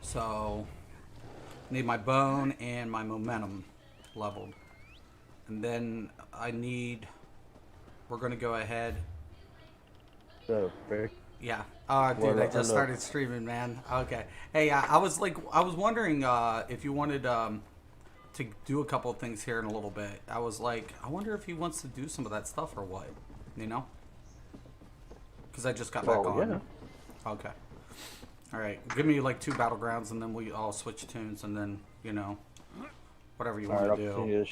So, need my bone and my momentum leveled. And then I need... We're going to go ahead. So, Rick, Yeah. Dude, I just started streaming, man. Okay. Hey, I was wondering if you wanted to do a couple of things here in a little bit. I was like, I wonder if he wants to do some of that stuff or what. You know? Because I just got back on. Yeah. Okay. All right. Give me like 2 battlegrounds, and then we all switch tunes, and then whatever you want to do.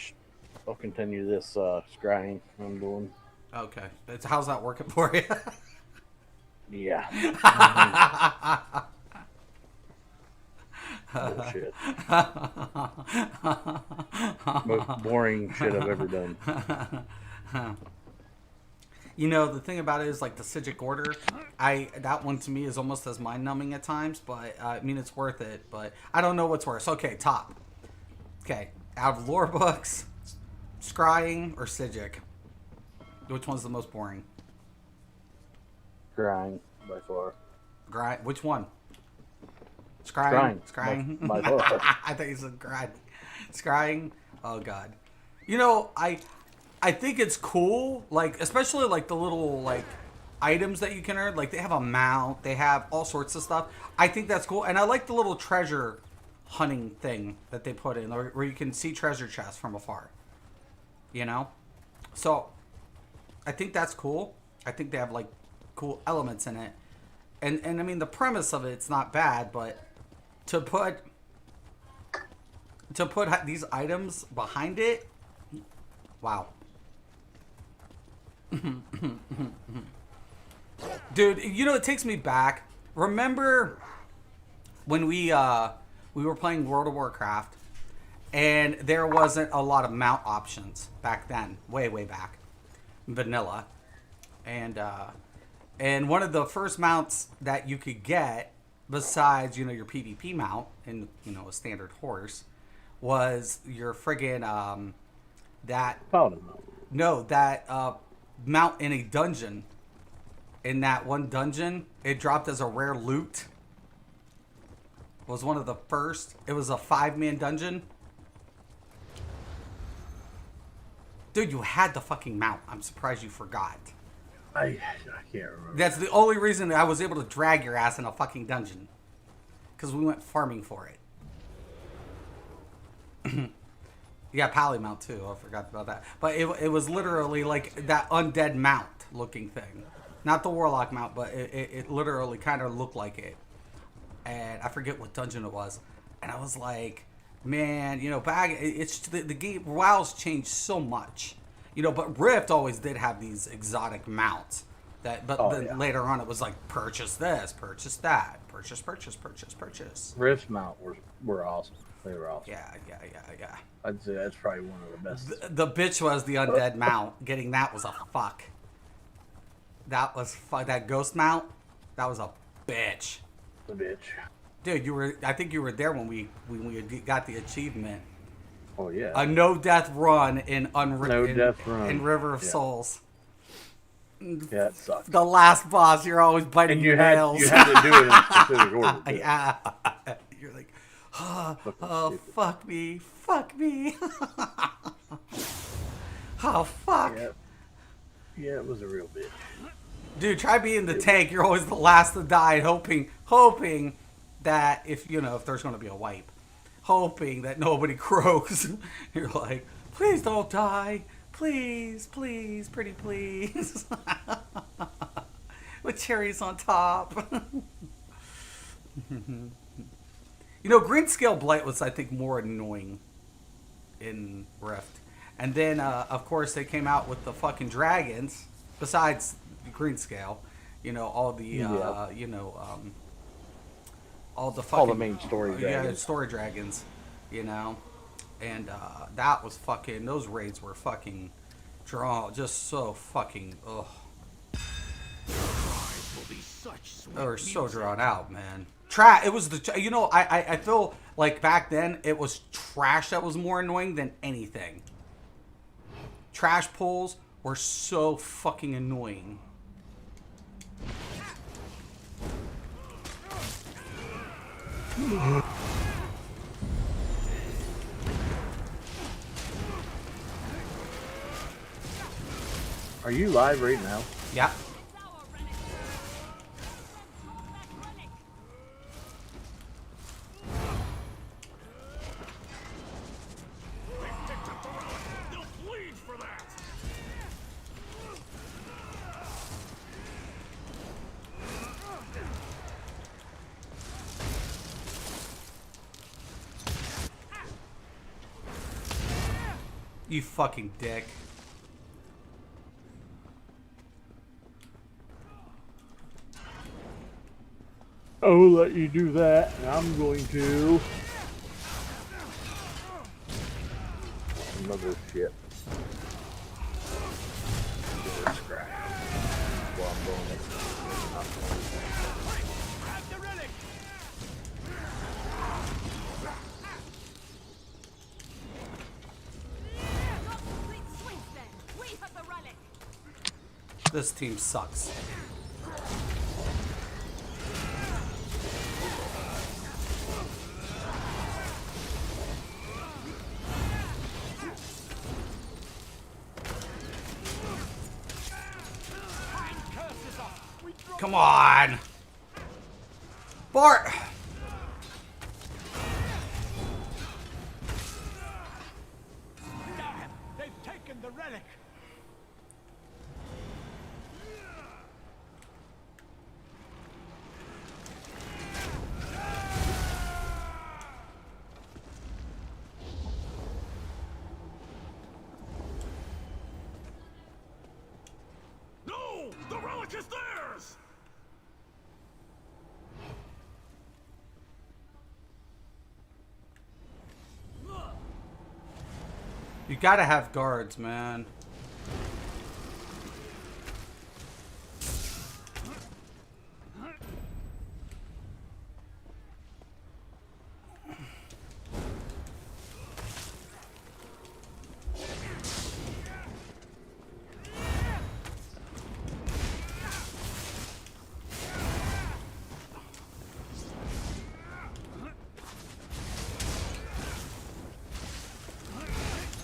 I'll continue this scrying I'm doing. Okay. How's that working for you? Yeah. Bullshit. Most boring shit I've ever done. The thing about it is like the Sigic Order. That one to me is almost as mind numbing at times, but I mean it's worth it. But I don't know what's worse. Okay, top. Okay, out of lore books, scrying or Sigic. Which one's the most boring? Scrying by far. Which one? Scrying. By far. I thought you said grind. Scrying. Oh god. I think it's cool, like especially like the little like items that you can earn. Like they have a mount, they have all sorts of stuff. I think that's cool, and I like the little treasure hunting thing that they put in, where you can see treasure chests from afar. So I think that's cool. I think they have like cool elements in it, and I mean the premise of it's not bad, but to put these items behind it, wow. Dude, it takes me back. Remember when we were playing World of Warcraft and there wasn't a lot of mount options back then, way back, vanilla, and one of the first mounts that you could get besides your PvP mount and a standard horse was your friggin' that mount in a dungeon. In that one dungeon, it dropped as a rare loot. Was one of the first. It was a 5-man dungeon. Dude, you had the fucking mount. I'm surprised you forgot. I can't remember. That's the only reason I was able to drag your ass in a fucking dungeon. Because we went farming for it. Yeah, Pally mount too. I forgot about that. But it was literally like that undead mount looking thing. Not the warlock mount, but it literally kind of looked like it. And I forget what dungeon it was. And I was like, man, back it's the game. WoW's changed so much, But Rift always did have these exotic mounts. Later on, it was like purchase this, purchase that, purchase. Rift mount were awesome. They were awesome. Yeah. I'd say that's probably one of the best. The bitch was the undead mount. Getting that was a fuck. That was that ghost mount. That was a bitch. The bitch. Dude, I think you were there when we got the achievement. Oh yeah. A no death run in in River of Souls. Yeah, it sucked. The last boss, you're always biting your nails. You had to do it in specific order. Yeah. You're like, oh fuck me. Oh fuck. Yeah, it was a real bitch. Dude, try being the tank. You're always the last to die, hoping that if there's going to be a wipe, hoping that nobody croaks. You're like, please don't die. Please, pretty please. With cherries on top. Green Scale Blight was, I think, more annoying in Rift. And then, of course, they came out with the fucking dragons, besides Green Scale. All the, all the fucking... all the main story dragons. Yeah, story dragons, And that was fucking... Those raids were fucking drawn... Just so fucking... Ugh. They were so drawn out, man. It was the... I feel like back then, it was trash that was more annoying than anything. Trash pulls were so fucking annoying. Are you live right now? Yeah. You fucking dick. I'll let you do that, and I'm going to... Another ship. Scrap. While I'm going it. This team sucks. Come on! Bart! They've taken the relic. No! The relic is theirs! You gotta have guards, man.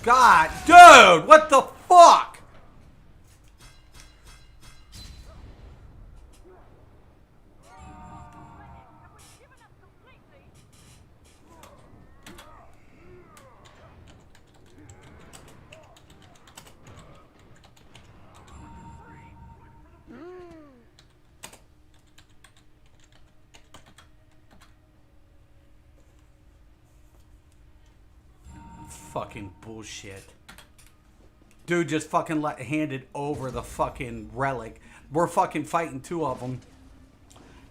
God, dude, what the fuck? Fucking bullshit. Dude just fucking handed over the fucking relic. We're fucking fighting two of them.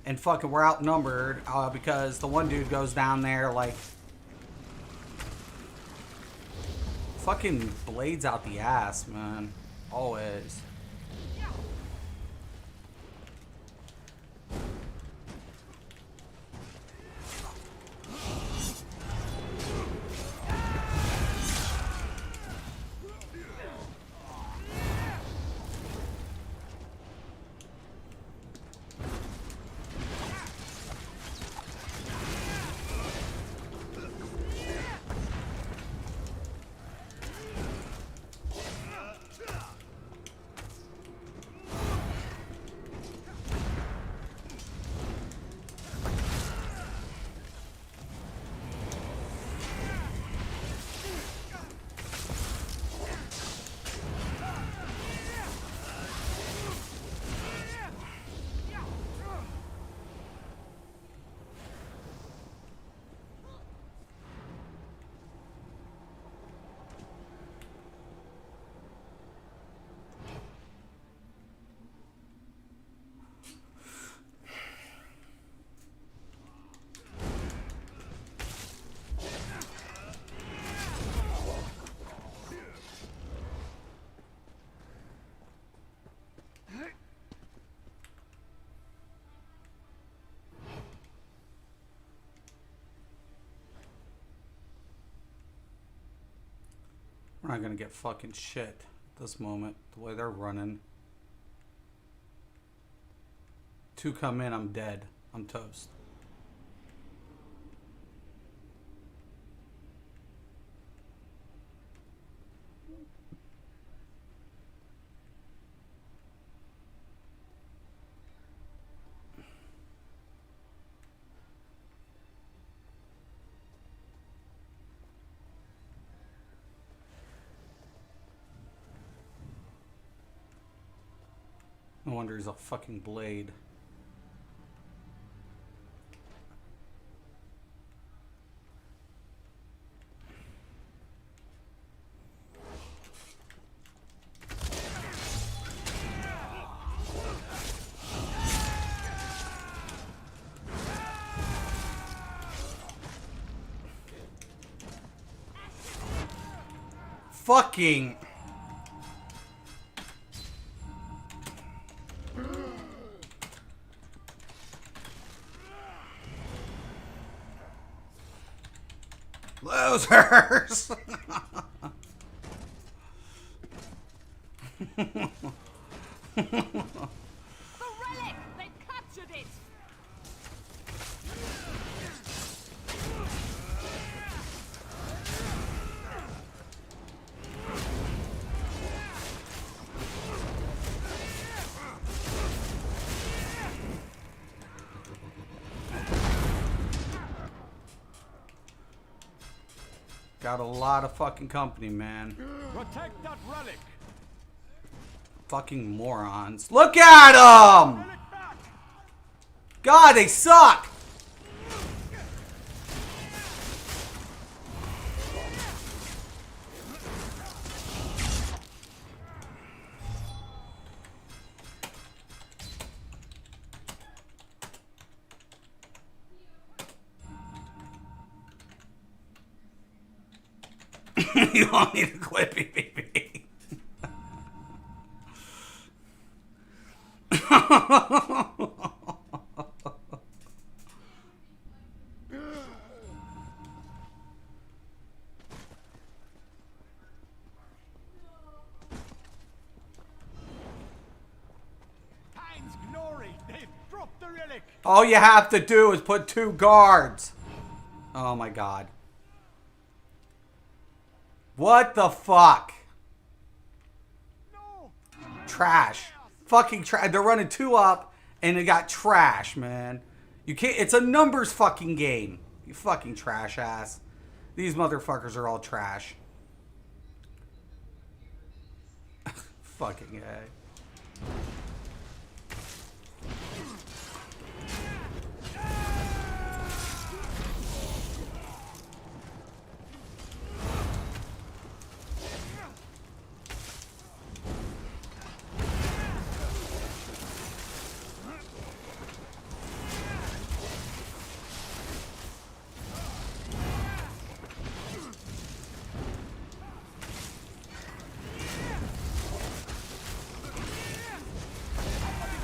And fucking we're outnumbered because the one dude goes down there like... Fucking blades out the ass, man. Always. We're not gonna get fucking shit at this moment, the way they're running. Two come in, I'm dead. I'm toast. No wonder he's a fucking blade. Fucking... Losers! The relic! They've captured it! Got a lot of fucking company, man. Protect that relic. Fucking morons. Look at them! Relic back. God, they suck! You want me to quit PvPing? Time's glory. They've dropped the relic. All you have to do is put 2 guards. Oh my god. What the fuck? No. Trash. Fucking trash. They're running 2 up and they got trash, man. You can't. It's a numbers fucking game. You fucking trash ass. These motherfuckers are all trash. Fucking A.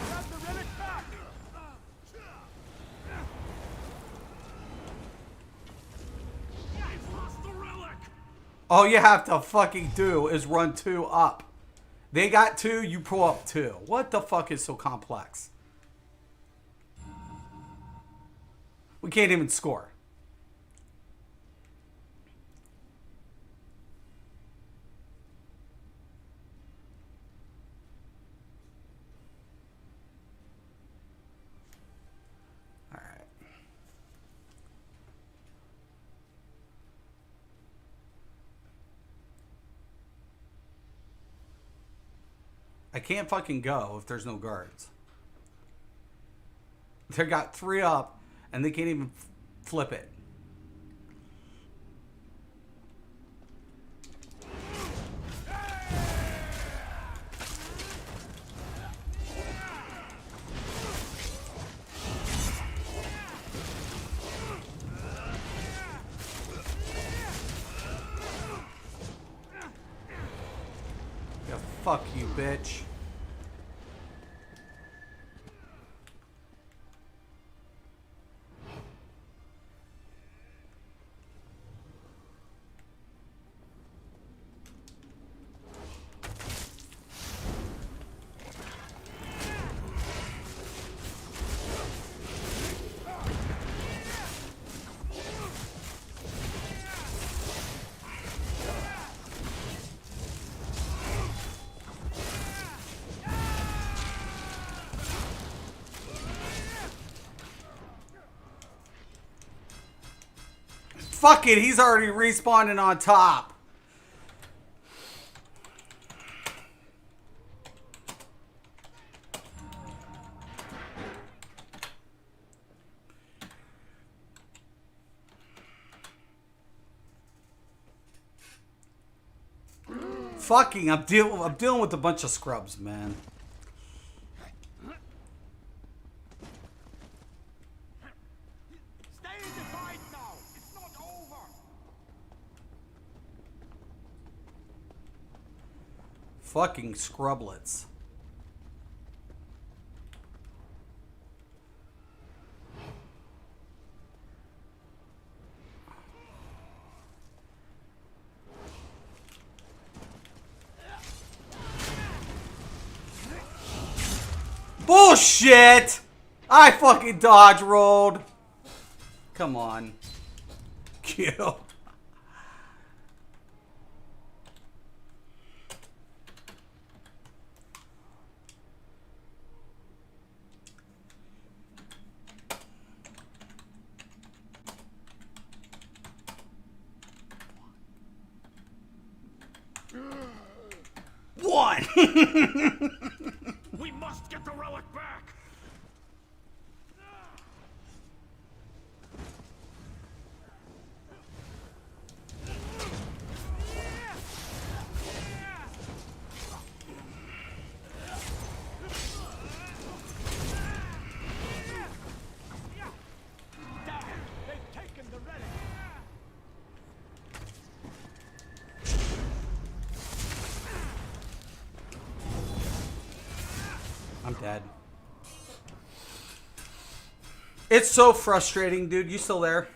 Grab the relic back. I've lost the relic. All you have to fucking do is run 2 up. They got 2, you pull up 2. What the fuck is so complex? We can't even score. All right. I can't fucking go if there's no guards. They got 3 up and they can't even flip it. Yeah, fuck you, bitch. Fuck it, he's already respawning on top. Fucking, I'm dealing with a bunch of scrubs, man. Stay in the fight now. It's not over. Fucking scrublets. Bullshit! I fucking dodge rolled. Come on. Kill. One. We must get the relic back. Damn, they've taken the relic. I'm dead. It's so frustrating, dude. You still there?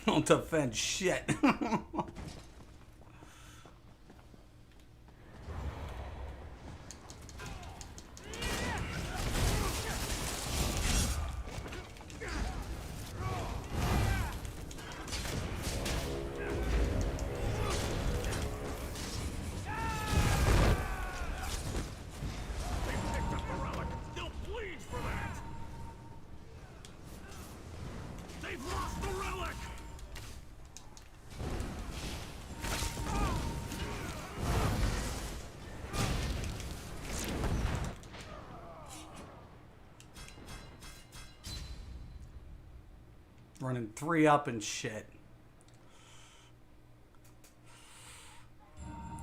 Don't defend shit. They've lost the relic! Running 3 up and shit.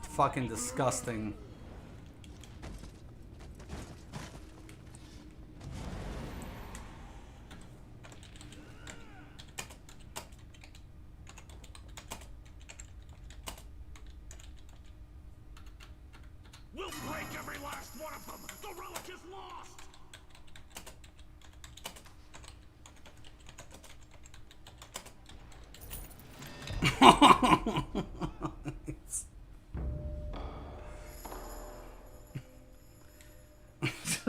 Fucking disgusting. We'll break every last one of them! The relic is lost!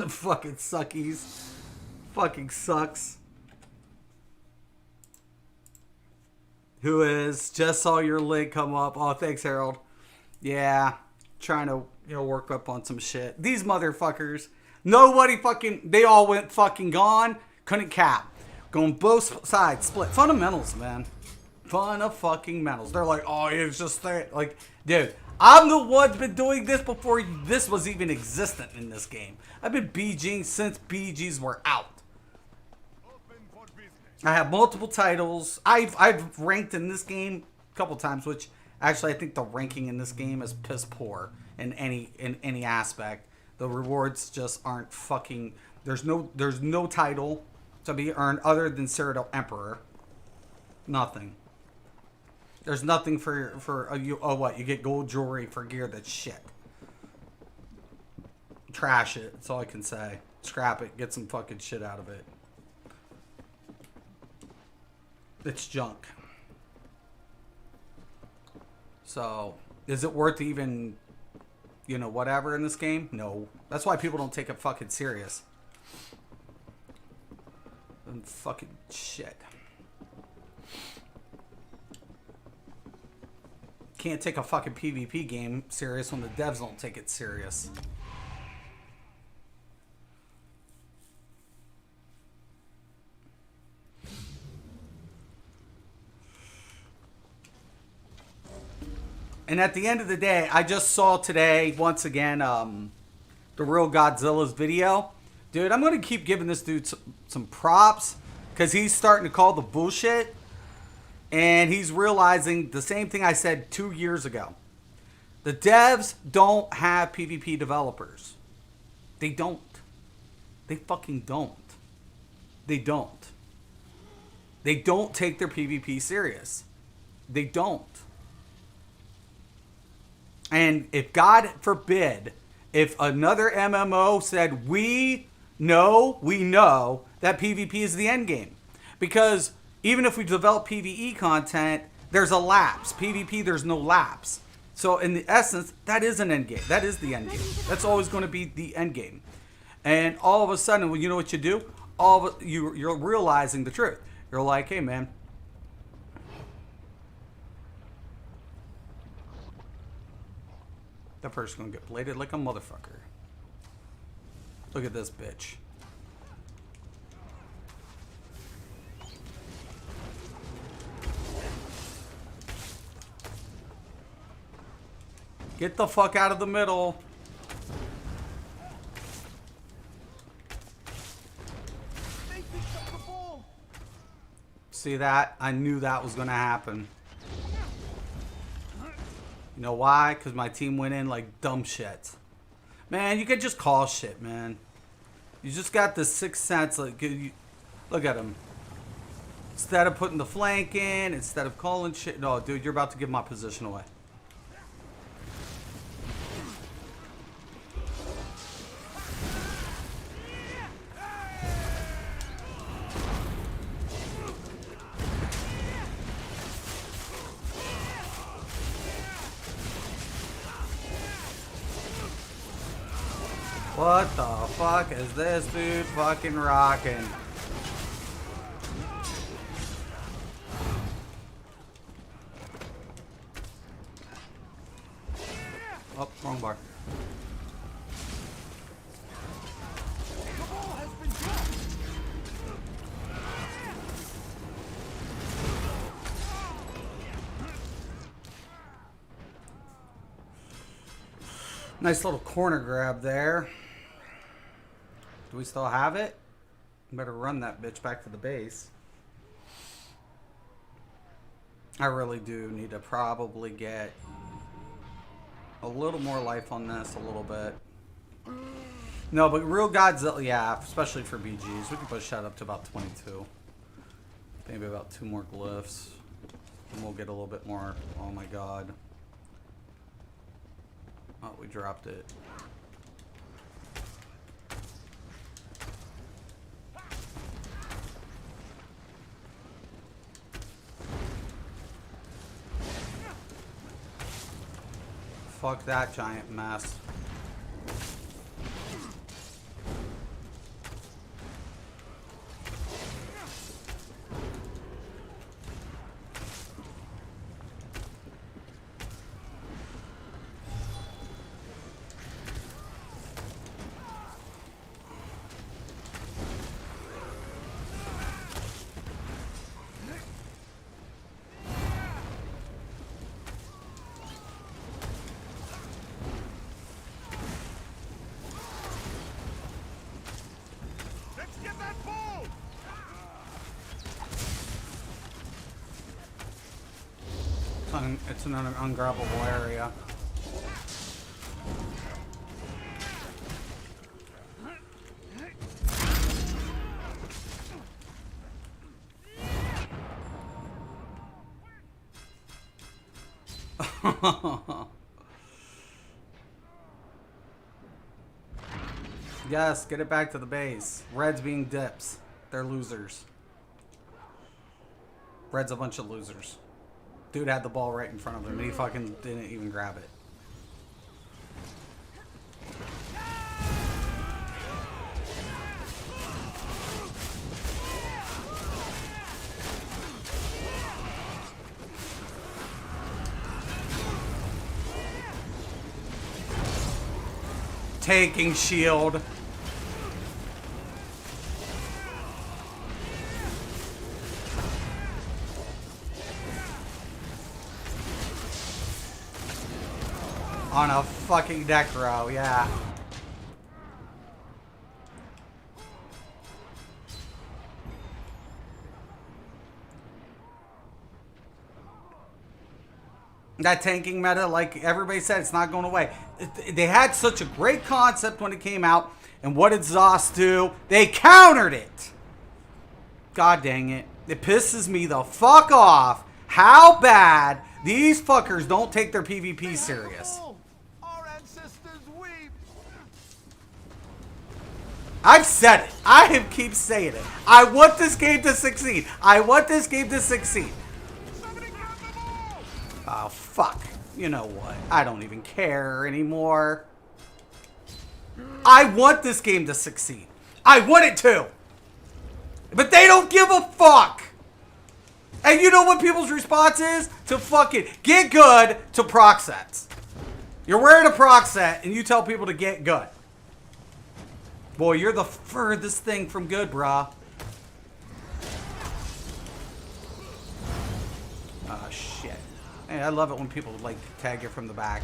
Fucking suckies. Fucking sucks. Who is? Just saw your link come up. Oh, thanks, Harold. Yeah. Trying to, work up on some shit. These motherfuckers. Nobody fucking, they all went fucking gone. Couldn't cap. Going both sides. Split. Fundamentals, man. Fucking mentals. They're like, oh, it's just that. Like, dude, I'm the one that's been doing this before this was even existent in this game. I've been BGing since BGs were out. I have multiple titles. I've ranked in this game a couple times, which actually I think the ranking in this game is piss poor in any aspect. The rewards just aren't fucking. There's no title to be earned other than Cyrodiil Emperor. Nothing. There's nothing for you. Oh, what? You get gold jewelry for gear. That's shit. Trash it. That's all I can say. Scrap it. Get some fucking shit out of it. It's junk. So, is it worth even, you know, whatever in this game? No. That's why people don't take it fucking serious. And fucking shit. Can't take a fucking PvP game serious when the devs don't take it serious. And at the end of the day, I just saw today, once again, the Real Godzilla's video. Dude, I'm going to keep giving this dude some props because he's starting to call the bullshit. And he's realizing the same thing I said 2 years ago. The devs don't have PvP developers. They don't. They fucking don't. They don't. They don't take their PvP serious. They don't. And if God forbid, if another MMO said, we know that PvP is the end game. Because even if we develop PvE content, there's a lapse. PvP, there's no lapse. So in the essence, that is an end game. That is the end game. That's always going to be the end game. And all of a sudden, well, you know what you do? You're realizing the truth. You're like, hey, man. That person's going to get bladed like a motherfucker. Look at this bitch. Get the fuck out of the middle. See that? I knew that was going to happen. You know why? Because my team went in like dumb shit. Man, you could just call shit, man. You just got the sixth sense. Like, look at him. Instead of putting the flank in, instead of calling shit. No, dude, you're about to give my position away. What the fuck is this dude fucking rocking? Oh, wrong bar. Nice little corner grab there. Do we still have it? Better run that bitch back to the base. I really do need to probably get a little more life on this, a little bit. No, but Real Godzilla, yeah, especially for BGs. We can push that up to about 22. Maybe about 2 more glyphs. And we'll get a little bit more. Oh my god. Oh, we dropped it. Fuck that giant mess. It's an ungrabbable area. Yes, get it back to the base. Red's being dips. They're losers. Red's a bunch of losers. Dude had the ball right in front of him and he fucking didn't even grab it. Taking shield. On a fucking necro, yeah. That tanking meta, like everybody said, it's not going away. They had such a great concept when it came out, and what did ZOS do? They countered it. God dang it. It pisses me the fuck off how bad these fuckers don't take their PvP serious. Our ancestors weep. I've said it. I keep saying it. I want this game to succeed. I want this game to succeed. Somebody count them all. Oh, fuck. You know what? I don't even care anymore. I want this game to succeed. I want it to. But they don't give a fuck. And you know what people's response is? To fucking get good to proc sets. You're wearing a proc set and you tell people to get good. Boy, you're the furthest thing from good, brah. Oh, shit. Hey, I love it when people, like, tag you from the back.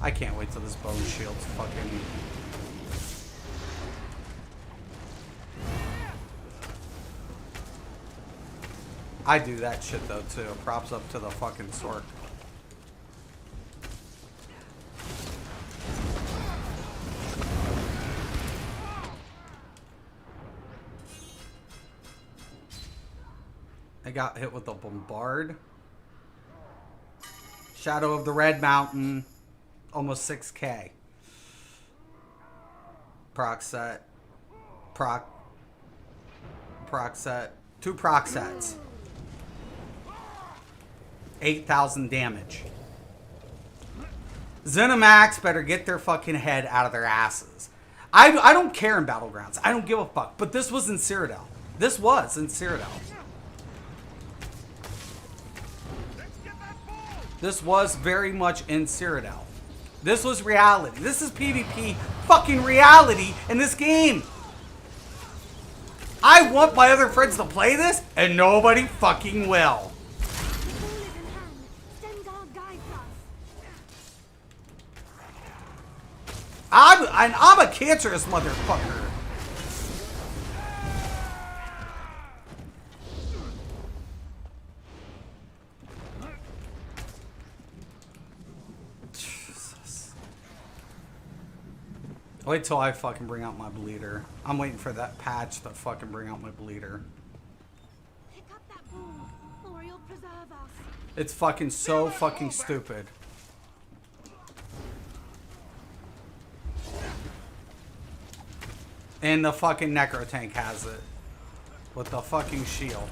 I can't wait till this bone shield's fucking... I do that shit though too. Props up to the fucking Sork. I got hit with a bombard. Shadow of the Red Mountain. Almost 6k. Proc set. Proc set. 2 proc sets. 8,000 damage. Zenimax better get their fucking head out of their asses. I don't care in Battlegrounds. I don't give a fuck. But this was in Cyrodiil. This was in Cyrodiil. This was very much in Cyrodiil. This was reality. This is PvP fucking reality in this game. I want my other friends to play this, and nobody fucking will. I'm a cancerous motherfucker. Jesus. Wait till I fucking bring out my bleeder. I'm waiting for that patch to fucking bring out my bleeder. Pick up that ball, or you'll preserve us. It's fucking so fucking stupid. And the fucking necro tank has it. With the fucking shield.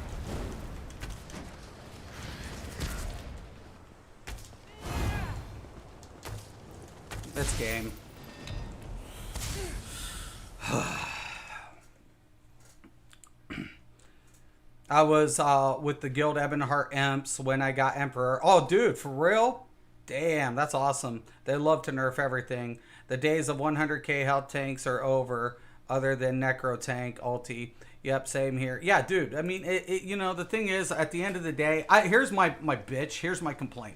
This game. I was with the Guild Ebonheart Imps when I got Emperor. Oh, dude, for real? Damn, that's awesome. They love to nerf everything. The days of 100k health tanks are over. Other than Necro Tank, Ulti. Yep, same here. Yeah, dude, I mean, you know, the thing is, at the end of the day, here's my bitch. Here's my complaint.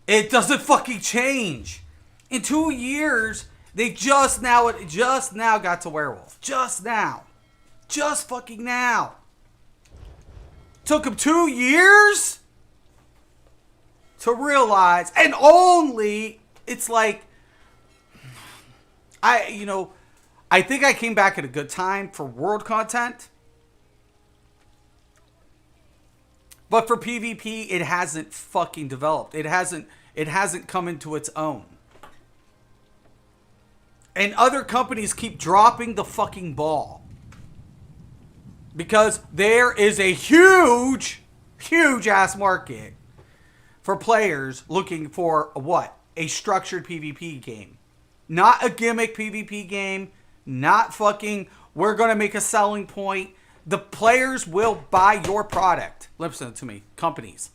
It doesn't fucking change. In 2 years, they just now got to Werewolf. Just now. Just fucking now. Took them 2 years? to realize, and only, it's like, I think I came back at a good time for world content. But for PvP, it hasn't fucking developed. It hasn't come into its own. And other companies keep dropping the fucking ball. Because there is a huge, huge ass market for players looking for what? A structured PvP game. Not a gimmick PvP game. Not fucking, we're going to make a selling point. The players will buy your product. Listen to me. Companies.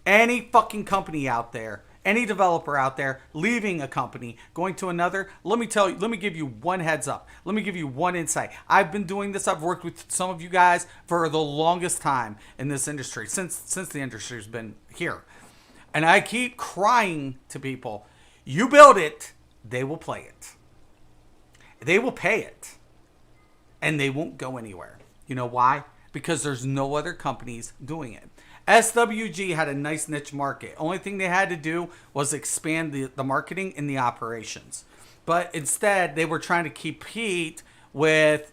Any fucking company out there, any developer out there leaving a company, going to another, let me give you one heads up. Let me give you one insight. I've been doing this. I've worked with some of you guys for the longest time in this industry, since the industry's been here. And I keep crying to people, you build it, they will play it. They will pay it. And they won't go anywhere. You know why? Because there's no other companies doing it. SWG had a nice niche market. Only thing they had to do was expand the marketing and the operations. But instead, they were trying to compete with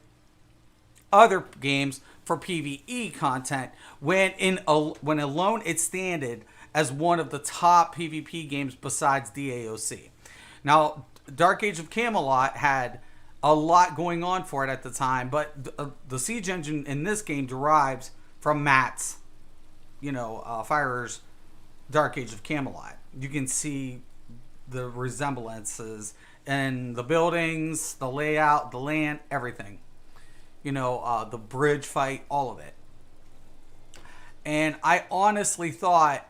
other games for PvE content when alone it standed as one of the top PvP games besides DAOC. Now, Dark Age of Camelot had a lot going on for it at the time, but the siege engine in this game derives from Matt's, Firer's Dark Age of Camelot. You can see the resemblances in the buildings, the layout, the land, everything. The bridge fight, all of it. And I honestly thought,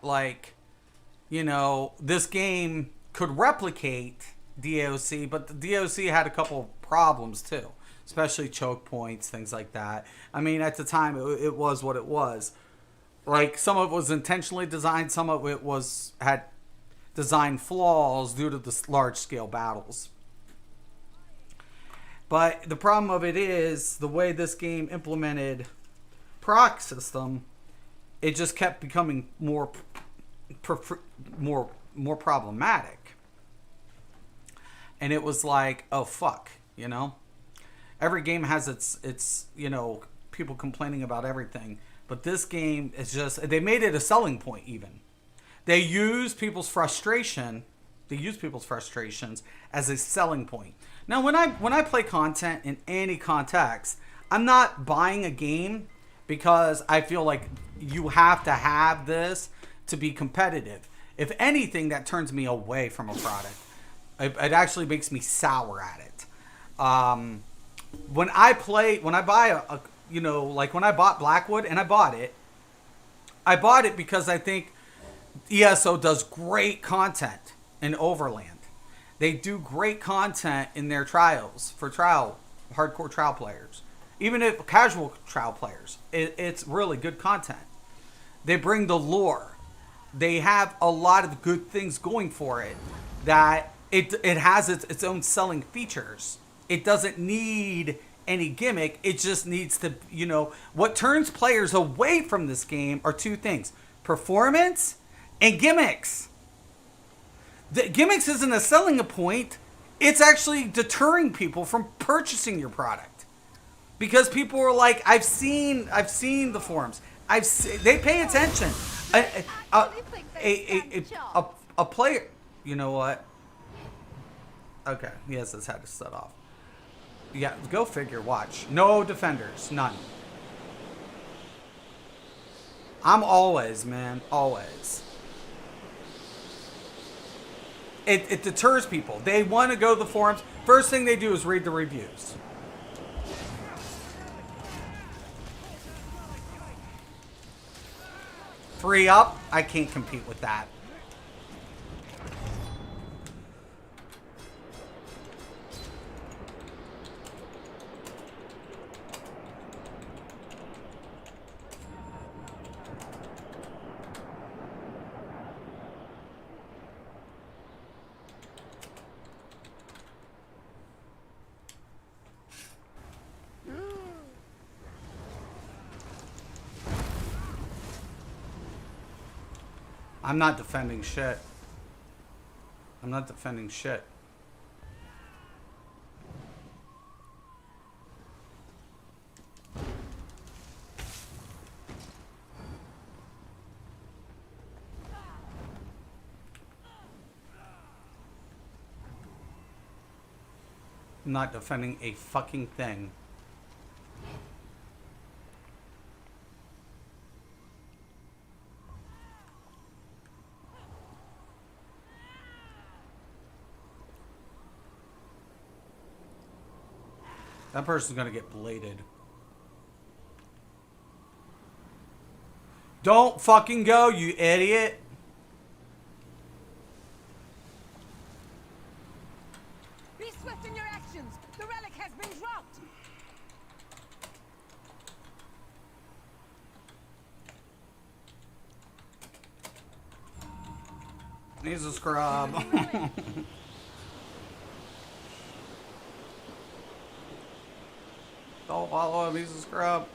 this game could replicate DOC, but the DOC had a couple problems too, especially choke points, things like that. I mean, at the time, it was what it was. Like, some of it was intentionally designed, some of it had design flaws due to the large-scale battles. But the problem of it is, the way this game implemented proc system, it just kept becoming more problematic. And it was like, oh fuck, every game has its people complaining about everything, but this game is just, they made it a selling point. Even they use people's frustrations as a selling point. Now, when I play content in any context, I'm not buying a game because I feel like you have to have this to be competitive. If anything, that turns me away from a product. It actually makes me sour at it. When I buy when I bought Blackwood, and I bought it because I think ESO does great content in Overland. They do great content in their trials for hardcore trial players. Even if casual trial players, it's really good content. They bring the lore. They have a lot of good things going for it that it has its own selling features. It doesn't need any gimmick. It just needs to, what turns players away from this game are two things: performance and gimmicks. The gimmicks isn't a selling point. It's actually deterring people from purchasing your product. Because people are like, I've seen the forums. They pay attention. A player, you know what? Okay, yes, this had to set off. Yeah, go figure. Watch. No defenders, none. I'm always, man, always. It deters people. They want to go to the forums. First thing they do is read the reviews. Free up, I can't compete with that. I'm not defending shit. I'm not defending shit. I'm not defending a fucking thing. That person's gonna get bladed. Don't fucking go, you idiot! Be swift in your actions. The relic has been dropped. He's a scrub. Don't follow him, he's a scrub.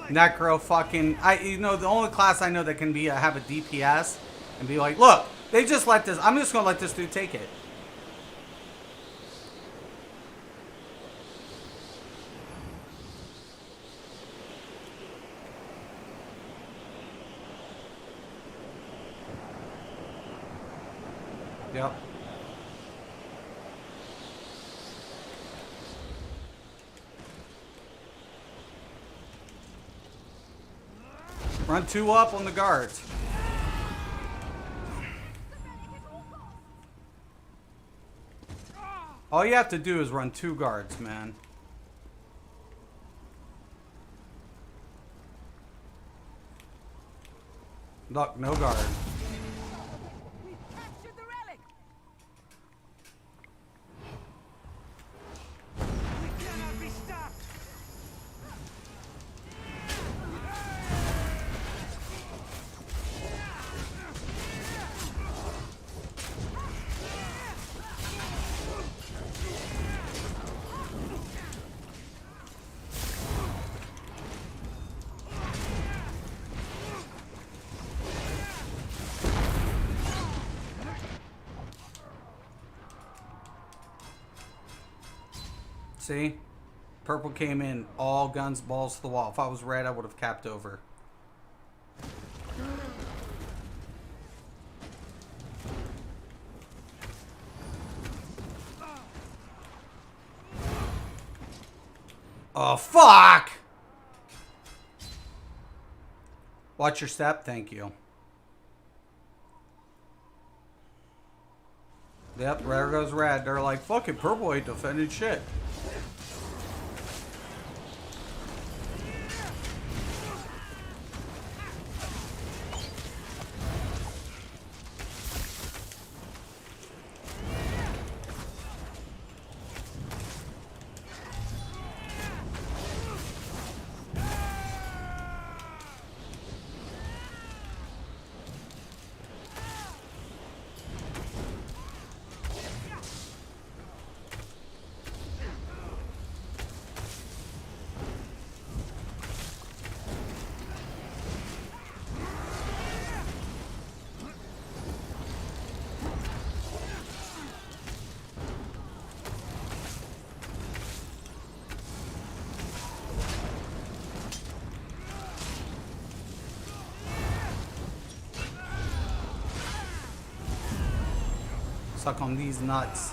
Necro fucking, you know, the only class I know that can be have a DPS and be like, look, they just let this, I'm just gonna let this dude take it. Yep. Run 2 up on the guards. All you have to do is run 2 guards, man. Look, no guard. We captured the relic. We cannot be stopped. See? Purple came in, all guns, balls to the wall. If I was red, I would have capped over. Oh, fuck! Watch your step. Thank you. Yep, there goes red. They're like, fucking purple ain't defending shit. Suck on these nuts.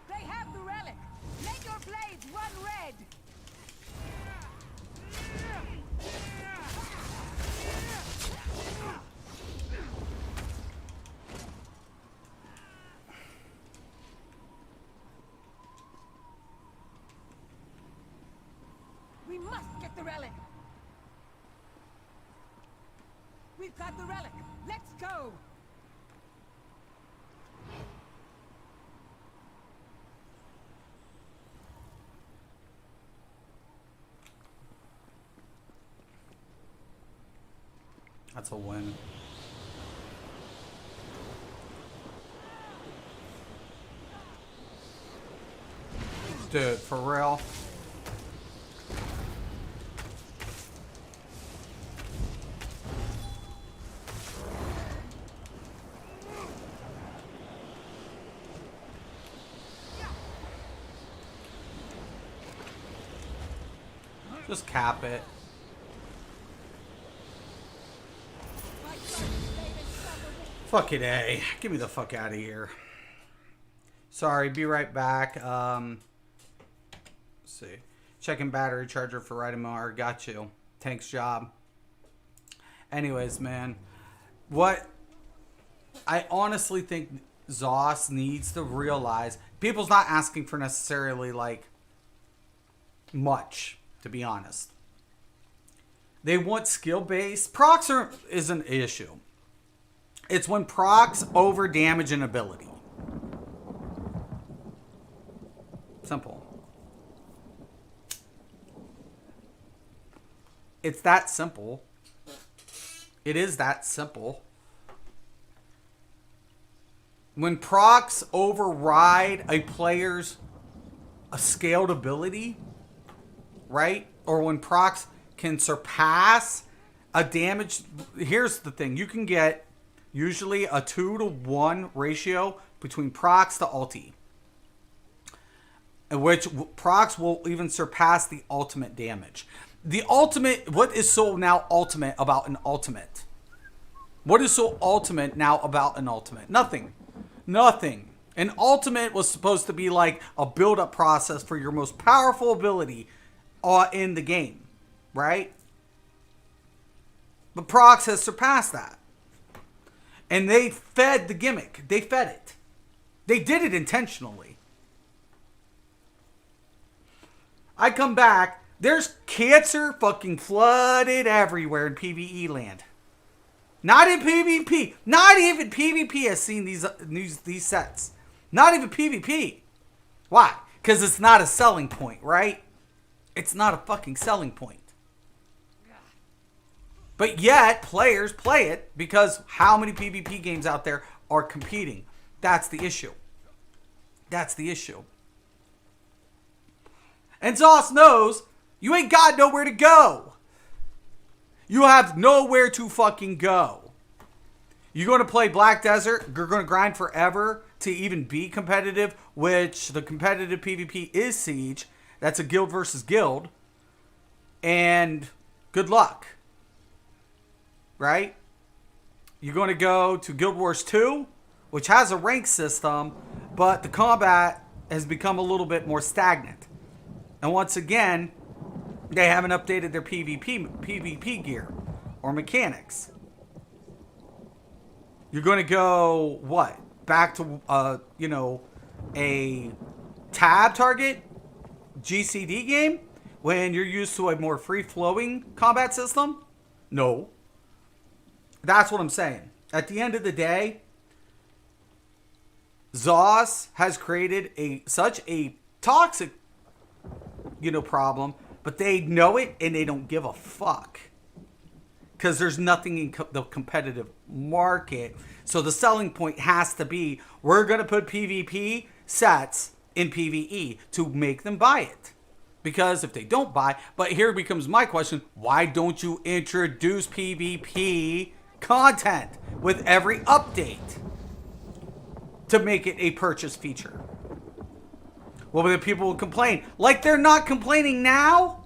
They have the relic. Make your blades run red. We must get the relic. outside the relic. Let's go. That's a win. Dude, for real? Just cap it. Fuck it, A. Get me the fuck out of here. Sorry, be right back. Let's see. Checking battery charger for right MR. Got you. Tank's job. Anyways, man. What I honestly think Zoss needs to realize, people's not asking for necessarily, like, much, to be honest. They want skill-based. Procs is an issue. It's when procs over damage and ability. Simple. It's that simple. It is that simple. When procs override a player's scaled ability, right? Or when procs can surpass a damage. Here's the thing. You can get usually a 2-to-1 ratio between procs to ulti, in which procs will even surpass the ultimate damage. The ultimate, what is so now ultimate about an ultimate? What is so ultimate now about an ultimate? Nothing. Nothing. An ultimate was supposed to be like a build-up process for your most powerful ability in the game, right? But procs has surpassed that. And they fed the gimmick. They fed it. They did it intentionally. I come back. There's cancer fucking flooded everywhere in PvE land. Not in PvP. Not even PvP has seen these sets. Not even PvP. Why? Because it's not a selling point, right? It's not a fucking selling point. But yet, players play it because how many PvP games out there are competing? That's the issue. That's the issue. And Zoss knows you ain't got nowhere to go. You have nowhere to fucking go. You're going to play Black Desert. You're going to grind forever to even be competitive, which the competitive PvP is Siege. That's a guild versus guild. And good luck. Right? You're going to go to Guild Wars 2, which has a rank system, but the combat has become a little bit more stagnant. And once again, they haven't updated their PvP gear or mechanics. You're going to go, what? Back to, a tab target GCD game when you're used to a more free-flowing combat system? No. That's what I'm saying. At the end of the day, Zoss has created such a toxic, problem, but they know it and they don't give a fuck. Because there's nothing in the competitive market. So the selling point has to be, we're going to put PvP sets in PvE to make them buy it. Because if they don't buy, but here becomes my question, why don't you introduce PvP content with every update to make it a purchase feature? Well, then people will complain. Like they're not complaining now?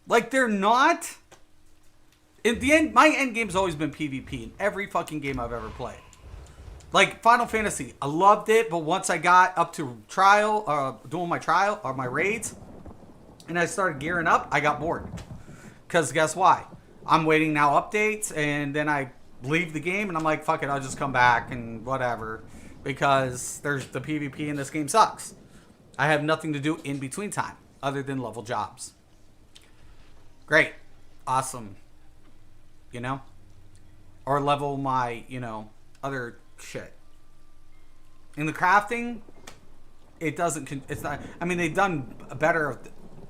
Like they're not? In the end, my end game's always been PvP in every fucking game I've ever played. Like Final Fantasy, I loved it, but once I got up to doing my trial or my raids, and I started gearing up, I got bored. Because guess why? I'm waiting now updates, and then I leave the game, and I'm like, fuck it, I'll just come back and whatever. Because the PvP in this game sucks. I have nothing to do in between time other than level jobs. Great. Awesome. You know? Or level my, you know, other shit. In the crafting, it doesn't, it's not, I mean, they've done better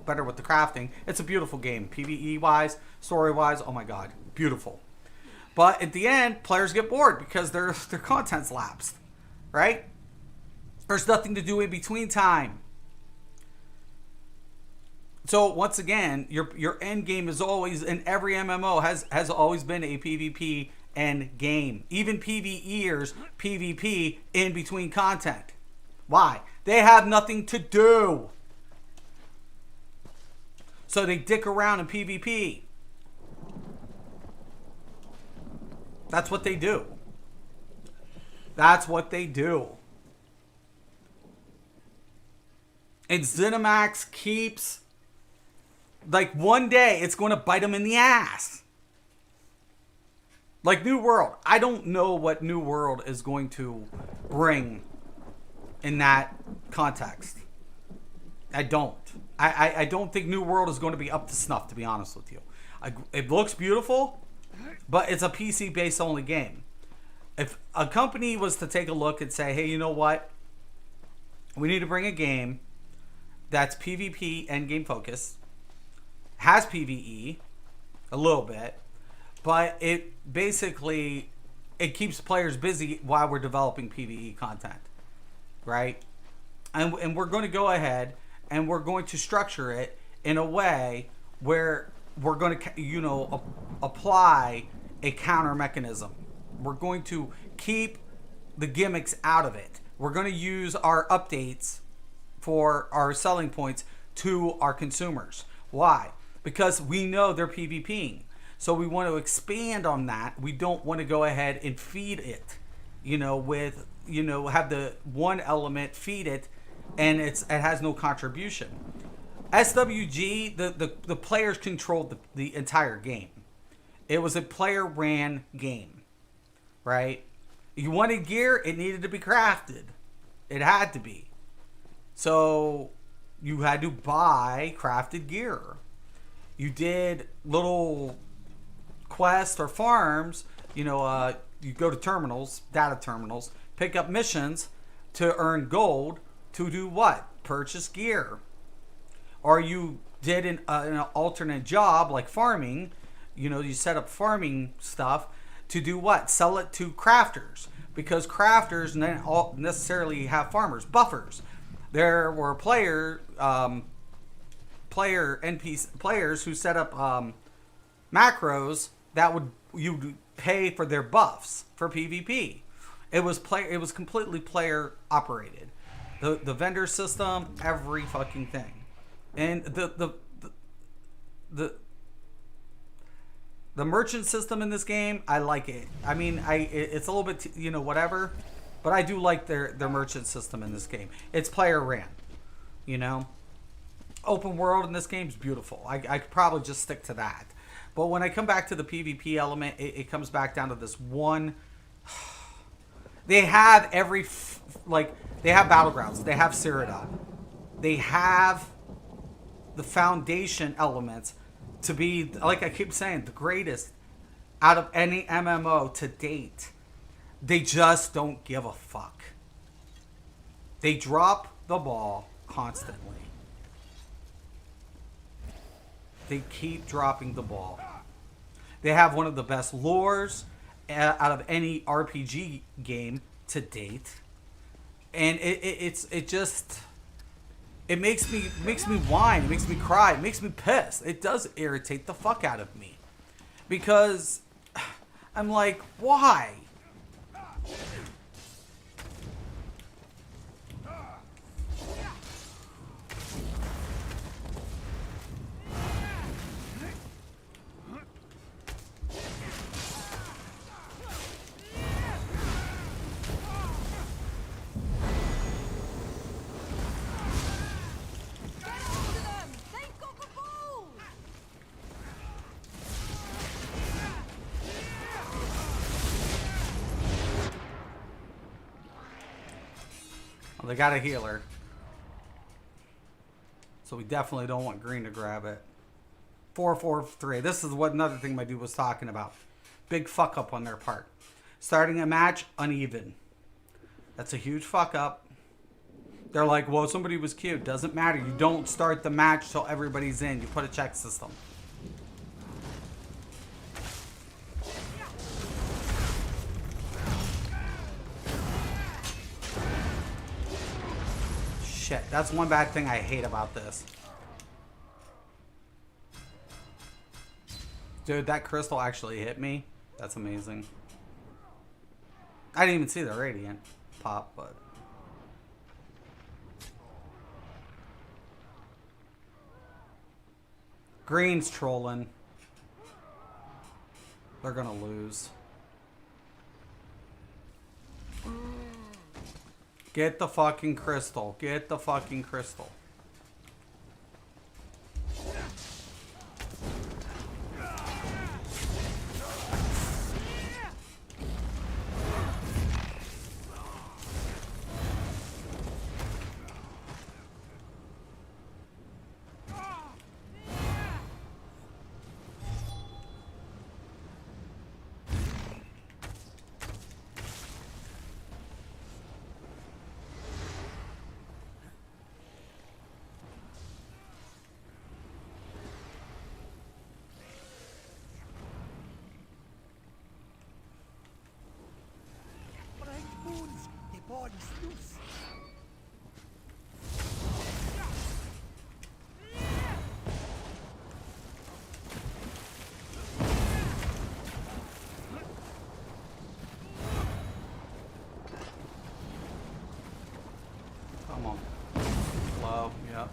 with the crafting. It's a beautiful game. PvE wise, story wise, oh my god, beautiful. But at the end, players get bored because their content's lapsed. Right? There's nothing to do in between time. So once again, your end game is always, in every MMO has always been a PvP end game. Even PvEers PvP in between content. Why? They have nothing to do. So they dick around in PvP. That's what they do. That's what they do. And ZeniMax keeps, like, one day it's going to bite them in the ass. Like New World. I don't know what New World is going to bring in that context. I don't. I don't think New World is going to be up to snuff, to be honest with you. It looks beautiful, but it's a PC-based only game. If a company was to take a look and say, hey, you know what? We need to bring a game that's PvP endgame focused, has PvE a little bit, but it basically, it keeps players busy while we're developing PvE content, right? And we're going to go ahead and we're going to structure it in a way where we're going to, you know, apply a counter mechanism. We're going to keep the gimmicks out of it. We're going to use our updates for our selling points to our consumers. Why? Because we know they're PvPing. So we want to expand on that. We don't want to go ahead and feed it, you know, with, you know, have the one element feed it and it has no contribution. SWG, the players controlled the entire game. It was a player ran game, right? You wanted gear, it needed to be crafted. It had to be. So you had to buy crafted gear. You did little quests or farms, you know, you go to terminals, data terminals, pick up missions to earn gold to do what? Purchase gear. Or you did an alternate job like farming, you know, you set up farming stuff to do what? Sell it to crafters, because crafters don't necessarily have farmers, buffers. There were players who set up macros that would you pay for their buffs for PvP. It was completely player operated. The vendor system, every fucking thing. And the merchant system in this game, I like it. I mean, it's a little bit, you know, whatever, but I do like their merchant system in this game. It's player ran, you know. Open world in this game is beautiful. I could probably just stick to that. But when I come back to the PvP element, it comes back down to this one. They have they have Battlegrounds. They have Cyrodiil. They have the foundation elements to be, like I keep saying, the greatest out of any MMO to date. They just don't give a fuck. They drop the ball constantly. They keep dropping the ball. They have one of the best lores out of any RPG game to date, and it just makes me whine, it makes me cry, it makes me pissed. It does irritate the fuck out of me, because I'm like, why? Well, they got a healer. So we definitely don't want green to grab it. 4-4-3. This is what another thing my dude was talking about. Big fuck up on their part. Starting a match uneven. That's a huge fuck up. They're like, well, somebody was cute. Doesn't matter. You don't start the match till everybody's in. You put a check system. Shit, that's one bad thing I hate about this. Dude, that crystal actually hit me. That's amazing. I didn't even see the radiant pop, but... Green's trolling. They're gonna lose. Get the fucking crystal. Get the fucking crystal. Come on. Low, yep.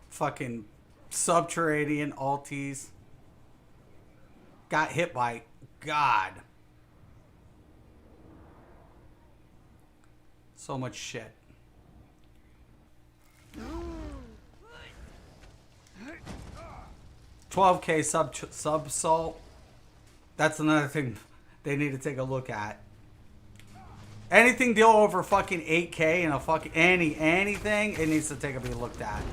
Fucking subterranean alties. Got hit by God. So much shit. $12K sub salt. That's another thing they need to take a look at. Anything deal over fucking 8K and a fucking anything, it needs to take a be looked at.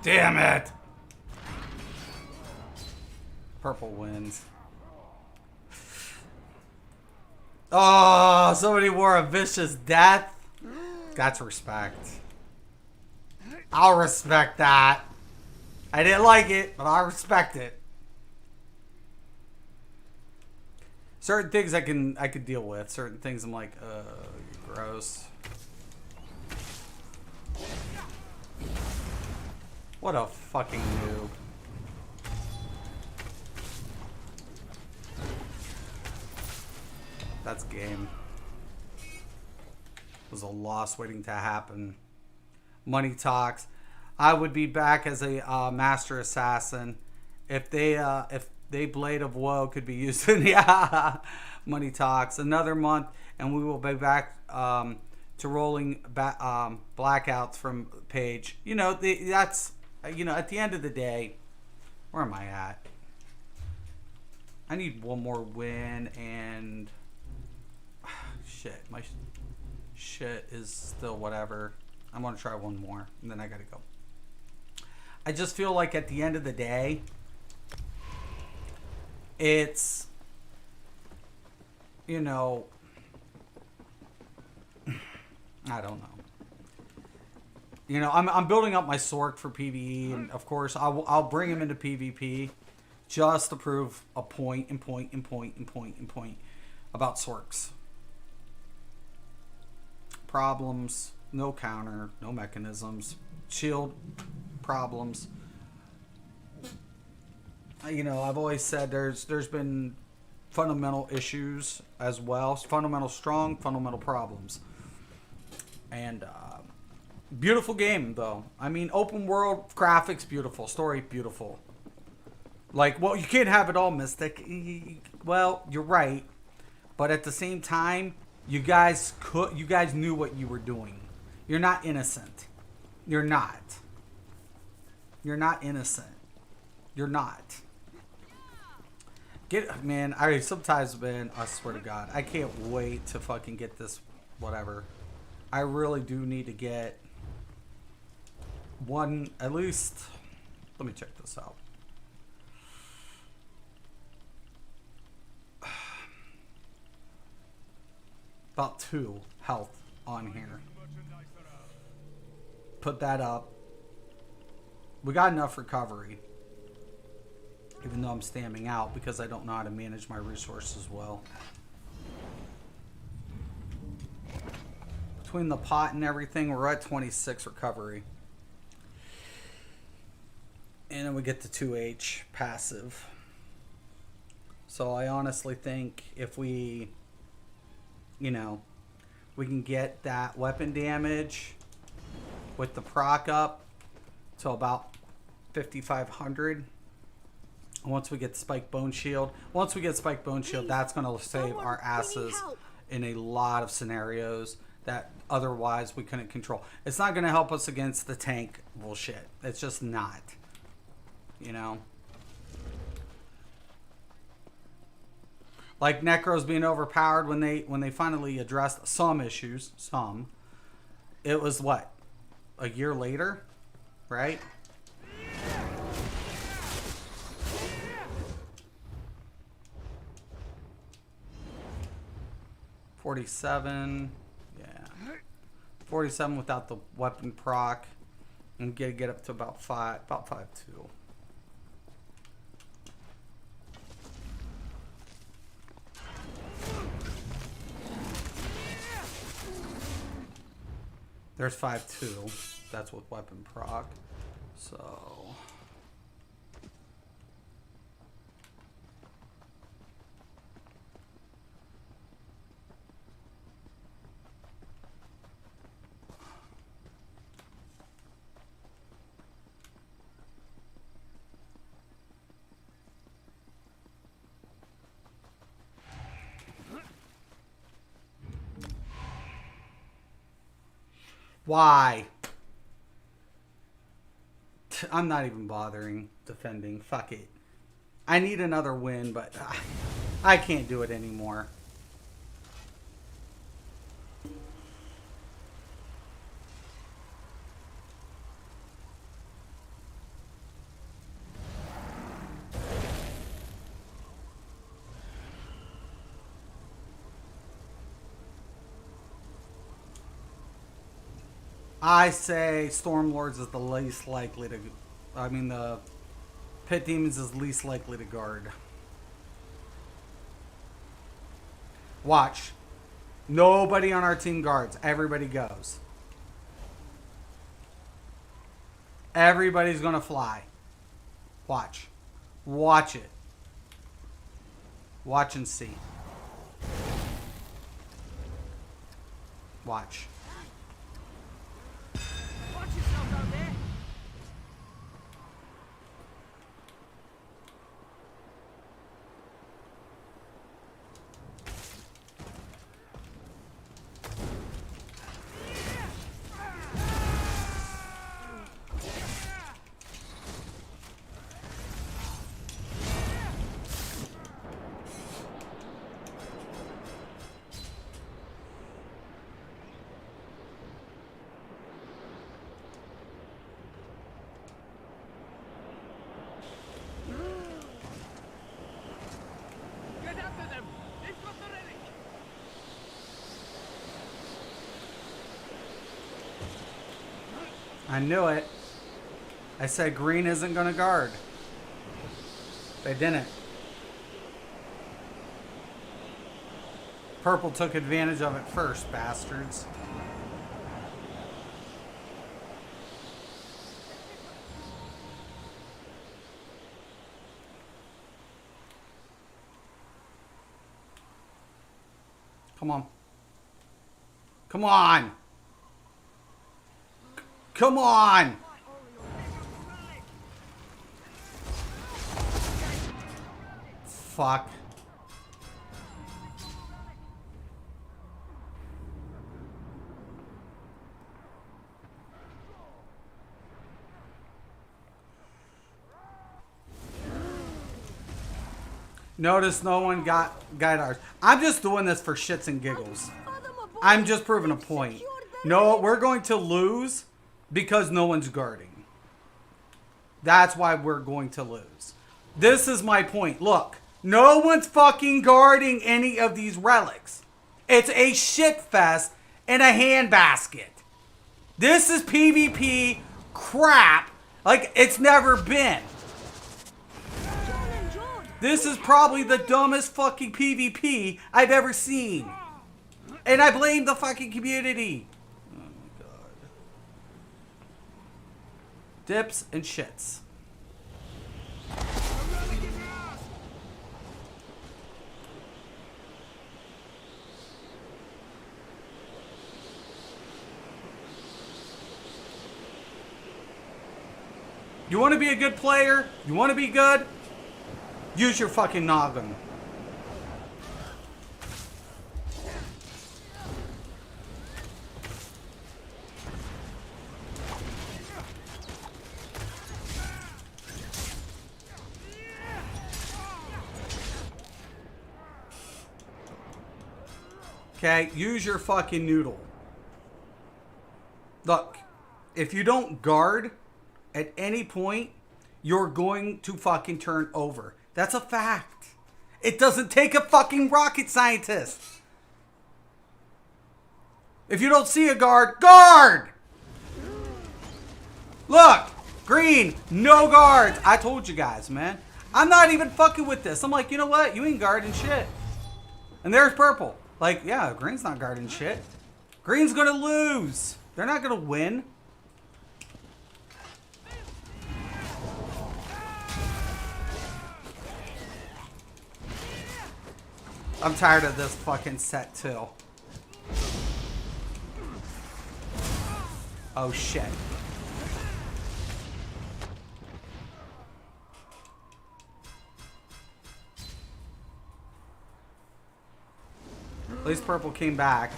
Damn it! Purple wins. Oh, somebody wore a vicious death. That's respect. I'll respect that. I didn't like it, but I respect it. Certain things I could deal with. Certain things I'm like, gross. What a fucking noob. That's game. It was a loss waiting to happen. Money talks. I would be back as a master assassin if they Blade of Woe could be used in the money talks. Another month and we will be back to rolling blackouts from Page. You know, that's, you know, at the end of the day, where am I at? I need one more win and shit, my shit is still whatever. I'm gonna try one more and then I gotta go. I just feel like at the end of the day, it's, you know, I don't know. You know, I'm building up my Sork for PvE, and of course I'll bring him into PvP just to prove a point about Sorks. Problems, no counter, no mechanisms, shield problems. You know, I've always said there's been fundamental issues as well, fundamental strong, fundamental problems. And beautiful game though. I mean, open world, graphics beautiful, story beautiful. Like, well, you can't have it all, Mystic. Well, you're right, but at the same time, you guys knew what you were doing. You're not innocent. You're not. You're not innocent. You're not. Man, I sometimes, man, I swear to God, I can't wait to fucking get this, whatever. I really do need to get one, at least, let me check this out. About 2 health on here. Put that up. We got enough recovery. Even though I'm stamming out because I don't know how to manage my resources well. Between the pot and everything, we're at 26 recovery. And then we get the 2H passive. So I honestly think if we, you know, we can get that weapon damage with the proc up to about 5,500. Once we get Spike Bone Shield, that's going to save our asses in a lot of scenarios that otherwise we couldn't control. It's not going to help us against the tank bullshit. It's just not. You know? Like Necros being overpowered when they finally addressed some issues, it was what? A year later, right? $47, yeah. 47 without the weapon proc, and get up to about 5.2. There's 5.2. That's with weapon proc. So why? I'm not even bothering defending. Fuck it. I need another win, but I can't do it anymore. I say Stormlords is the least likely to... I mean, the Pit Demons is least likely to guard. Watch. Nobody on our team guards. Everybody goes. Everybody's going to fly. Watch. Watch it. Watch and see. Watch. Watch yourself out there. I knew it. I said green isn't gonna guard. They didn't. Purple took advantage of it first, bastards. Come on. Come on! Come on! Fuck. Notice no one got ours. I'm just doing this for shits and giggles. I'm just proving a point. No, we're going to lose because no one's guarding. That's why we're going to lose. This is my point. Look, no one's fucking guarding any of these relics. It's a shit fest in a handbasket. This is PvP crap like it's never been. This is probably the dumbest fucking PvP I've ever seen. And I blame the fucking community. Oh my god. Dips and shits. You want to be a good player? You want to be good? Use your fucking noggin. Okay, use your fucking noodle. Look, if you don't guard at any point, you're going to fucking turn over. That's a fact. It doesn't take a fucking rocket scientist. If you don't see a guard, guard! Look, green, no guards. I told you guys, man. I'm not even fucking with this. I'm like, you know what? You ain't guarding shit. And there's purple. Like, yeah, green's not guarding shit. Green's gonna lose. They're not gonna win. I'm tired of this fucking set too. Oh shit. At least purple came back.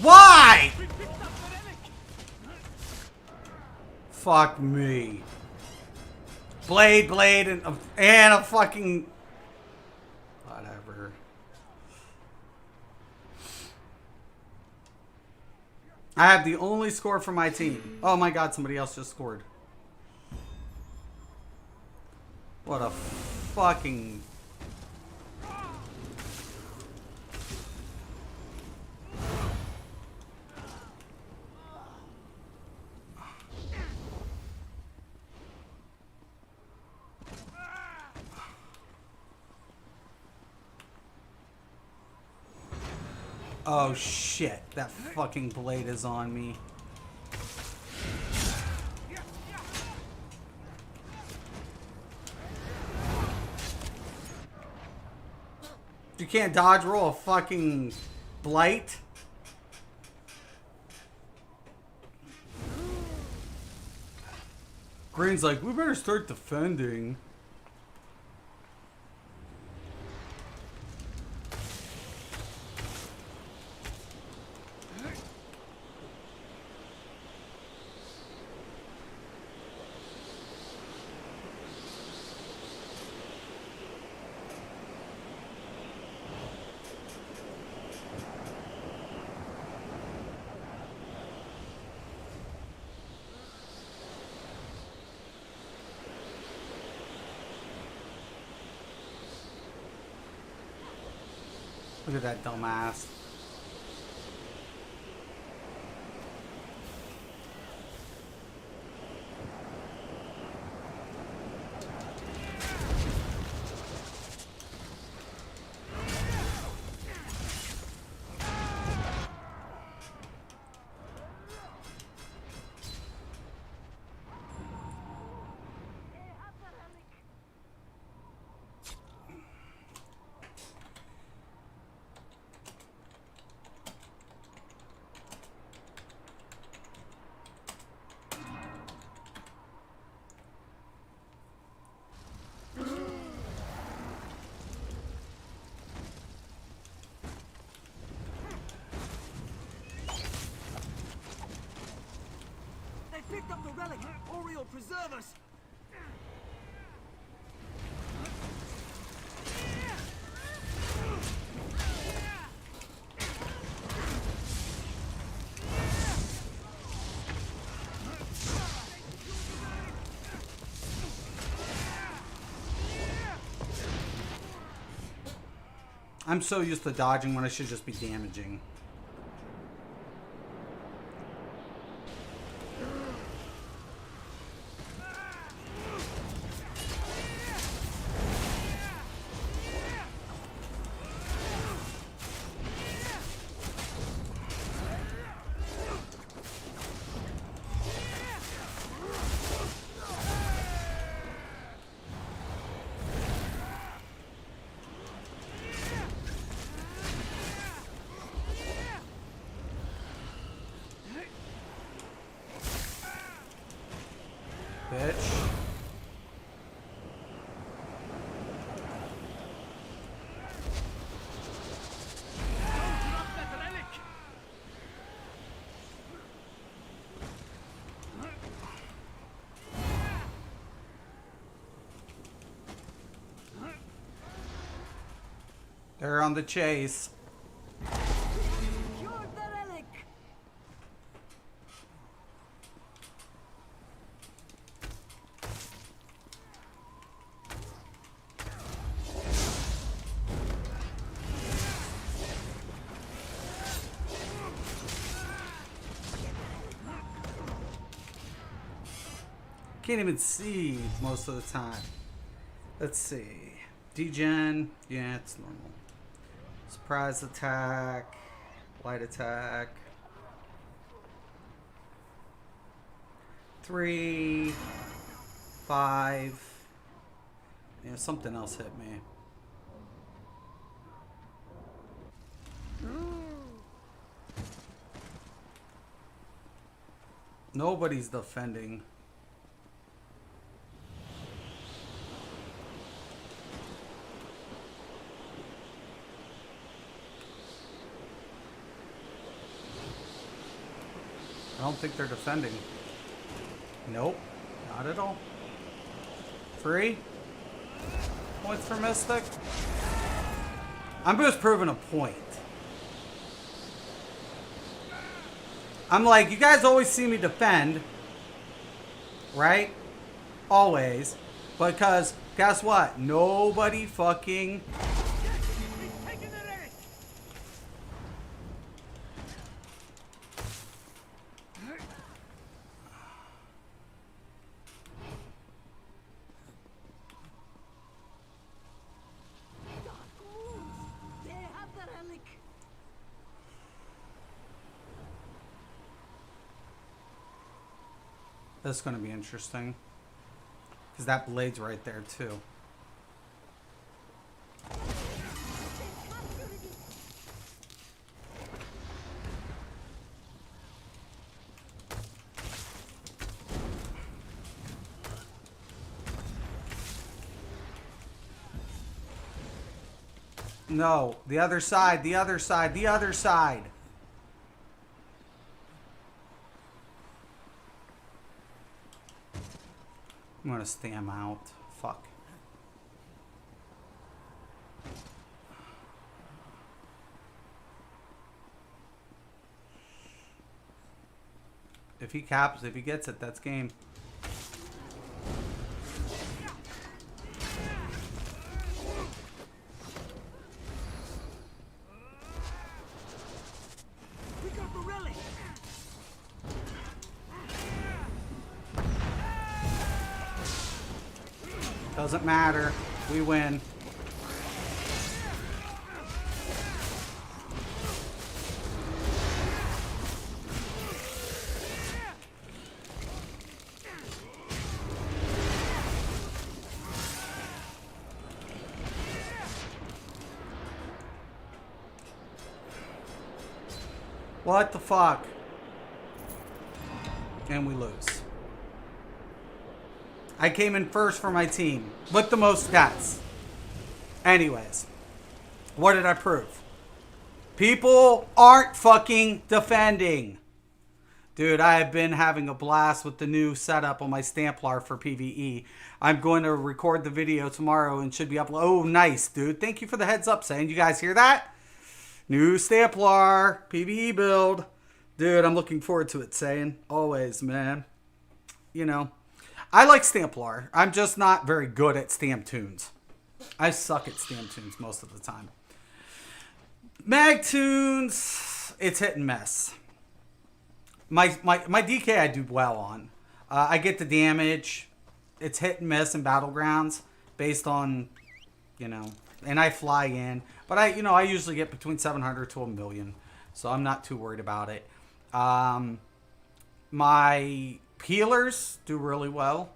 Why? Fuck me. Blade, and a fucking... Whatever. I have the only score for my team. Oh my god, somebody else just scored. What a fucking... Oh shit, that fucking blade is on me. You can't dodge roll a fucking blight? Green's like, we better start defending. Look at that dumbass. They picked up the relic. Ori will preserve us. I'm so used to dodging when I should just be damaging. Bitch. They're on the chase. Secured the relic. Can't even see most of the time. Let's see. Degen. Yeah, it's normal. Surprise attack. Light attack. 3, 5. Yeah, something else hit me. Nobody's defending. I don't think they're defending. Nope, not at all. 3 points for Mystic. I'm just proving a point. I'm like, you guys always see me defend, right? Always. Because, guess what? Nobody fucking... They have the relic. That's going to be interesting. Because that blade's right there, too. No, the other side, the other side, the other side. I'm gonna stam out. Fuck. If he caps, if he gets it, that's game. Doesn't matter. We win. What the fuck? And we lose. I came in first for my team with the most stats. Anyways, what did I prove? People aren't fucking defending. Dude, I have been having a blast with the new setup on my Stamplar for PvE. I'm going to record the video tomorrow and should be uploaded. Oh, nice, dude. Thank you for the heads up, saying. You guys hear that? New Stamplar, PvE build. Dude, I'm looking forward to it, saying. Always, man. You know, I like Stamplar. I'm just not very good at stamp tunes. I suck at stamp tunes most of the time. Mag tunes, it's hit and miss. My DK I do well on. I get the damage. It's hit and miss in Battlegrounds based on, you know, and I fly in. But I usually get between 700 to 1 million. So I'm not too worried about it. My healers do really well.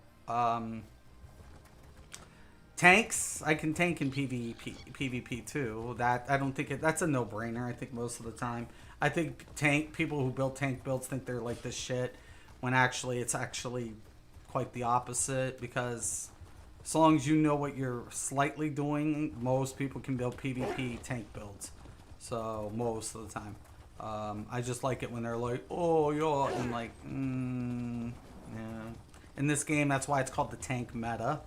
Tanks, I can tank in PvP too. That I don't think that's a no-brainer. I think most of the time. I think people who build tank builds think they're like this shit, when actually it's actually quite the opposite, because as long as you know what you're slightly doing, most people can build PvP tank builds. So most of the time. I just like it when they're like, oh, yeah, and like, yeah. In this game, that's why it's called the tank meta.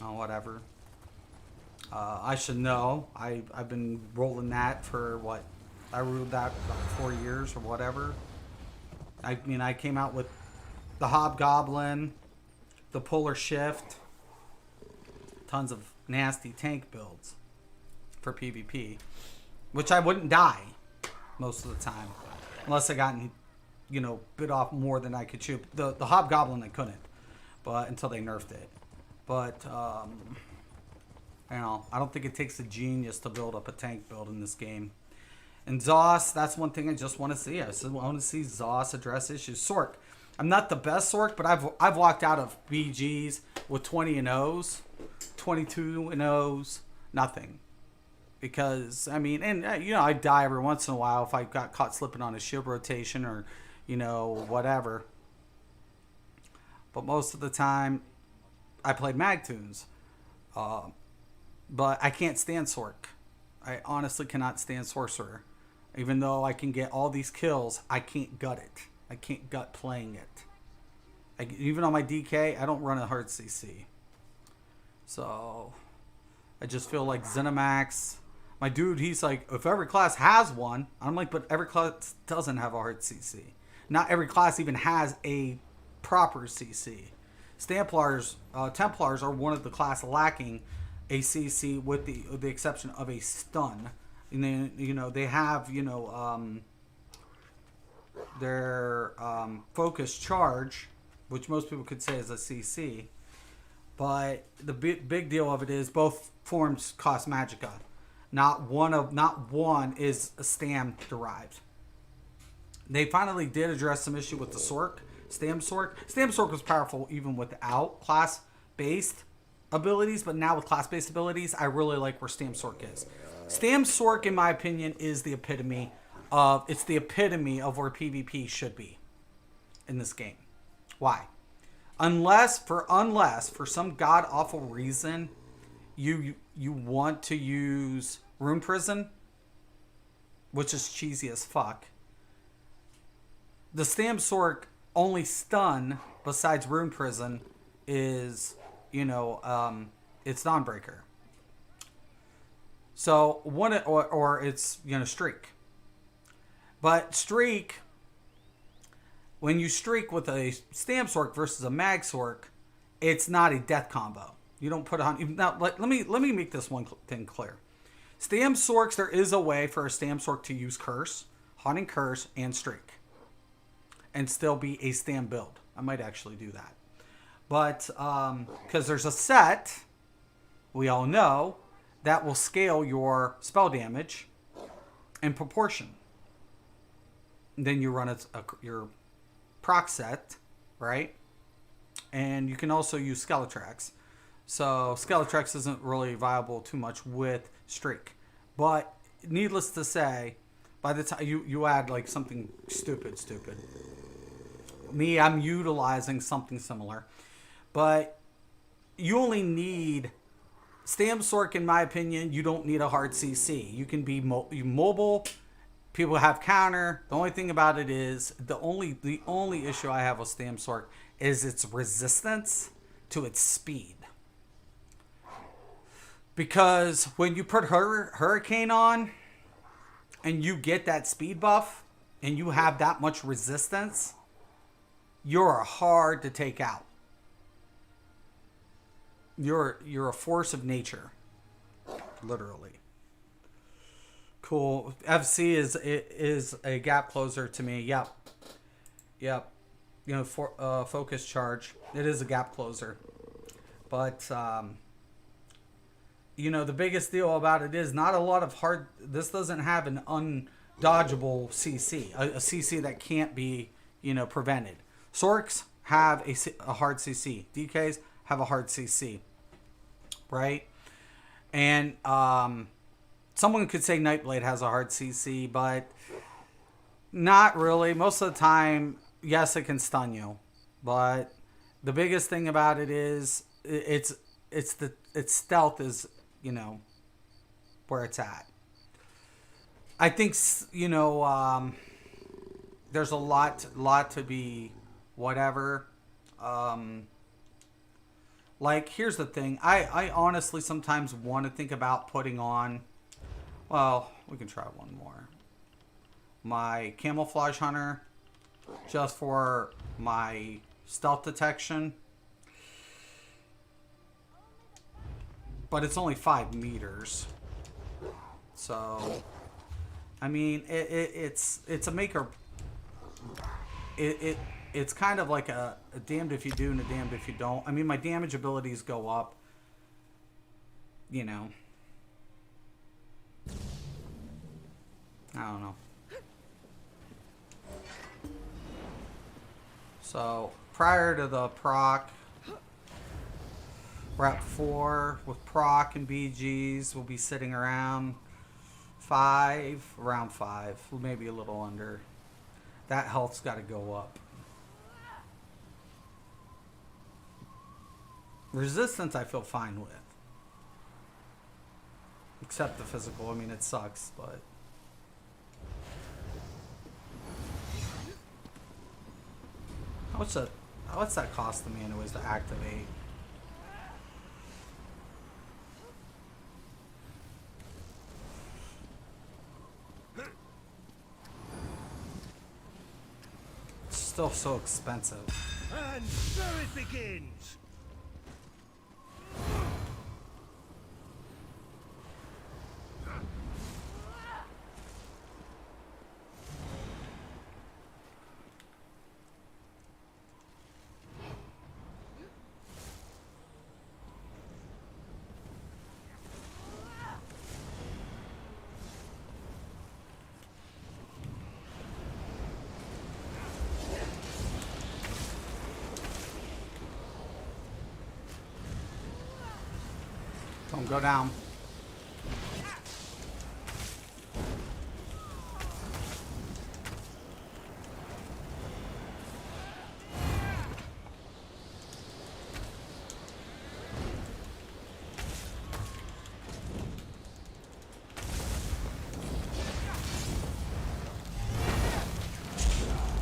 Oh, whatever. I should know. I've been rolling that for what? I ruled that about 4 years or whatever. I mean, I came out with the Hobgoblin, the Polar Shift, tons of nasty tank builds for PvP, which I wouldn't die most of the time, unless I got, bit off more than I could chew. The Hobgoblin I couldn't, but until they nerfed it. But I don't think it takes a genius to build up a tank build in this game. And Zoss, that's one thing I just want to see. I want to see Zoss address issues. Sork, I'm not the best Sork, but I've walked out of BGs with 20 and O's, 22 and O's, nothing. Because, I mean, and, I die every once in a while if I got caught slipping on a shield rotation or, whatever. But most of the time, I played Magtoons. But I can't stand Sork. I honestly cannot stand Sorcerer. Even though I can get all these kills, I can't gut it. I can't gut playing it. Even on my DK, I don't run a hard CC. So, I just feel like Zenimax. My dude, he's like, if every class has one, I'm like, but every class doesn't have a hard CC. Not every class even has a proper CC. Templars are one of the class lacking a CC, with the exception of a stun. And then, they have, their focus charge, which most people could say is a CC. But the big deal of it is both forms cost magicka. Not one is a stam derived. They finally did address some issue with the Sork, Stam Sork. Stam Sork was powerful even without class-based abilities, but now with class-based abilities, I really like where Stam Sork is. Stam Sork, in my opinion, is the epitome of where PvP should be in this game. Why? Unless for some god awful reason you want to use Rune Prison, which is cheesy as fuck. The Stam Sork only stun besides Rune Prison is, it's Dawnbreaker. So one or it's Streak. But Streak, when you streak with a Stam Sork versus a Mag Sork, it's not a death combo. You don't put on. Now let me make this one thing clear. Stam Sorks, there is a way for a Stam Sork to use Curse, Haunting Curse, and Streak, and still be a Stam build. I might actually do that. But because there's a set, we all know, that will scale your spell damage in proportion. And then you run your proc set, right? And you can also use Skeletrax. So Skeletrax isn't really viable too much with Streak. But needless to say, by the time you add like something stupid. Me, I'm utilizing something similar. But you only need Stam Sork, in my opinion. You don't need a hard CC. You can be mobile. People have counter. The only thing about it is the only issue I have with Stam Sork is its resistance to its speed. Because when you put Hurricane on and you get that speed buff and you have that much resistance, you're hard to take out. You're a force of nature, literally. Cool. FC is a gap closer to me. Yep. You know, for focus charge, it is a gap closer. But you know, the biggest deal about it is not a lot of hard. This doesn't have an undodgeable CC, a CC that can't be, you know, prevented. Sorks have a hard CC. DKs have a hard CC, right? And someone could say Nightblade has a hard CC, but not really. Most of the time, yes, it can stun you, but the biggest thing about it is its stealth is, you know, where it's at. I think, you know, there's a lot to be whatever. Like, here's the thing. I honestly sometimes want to think about putting on, well, we can try one more. My Camouflage Hunter, just for my stealth detection. But it's only 5 meters. So, I mean, it's a maker. It's kind of like a damned if you do and a damned if you don't. I mean, my damage abilities go up. You know. I don't know. So, prior to the proc, we're at 4 with proc and BGs. We'll be sitting around 5, maybe a little under. That health's got to go up. Resistance, I feel fine with. Except the physical. I mean, it sucks, but... What's that cost to me anyways to activate? It's still so expensive. And so it begins. Don't go down.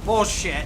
Bullshit.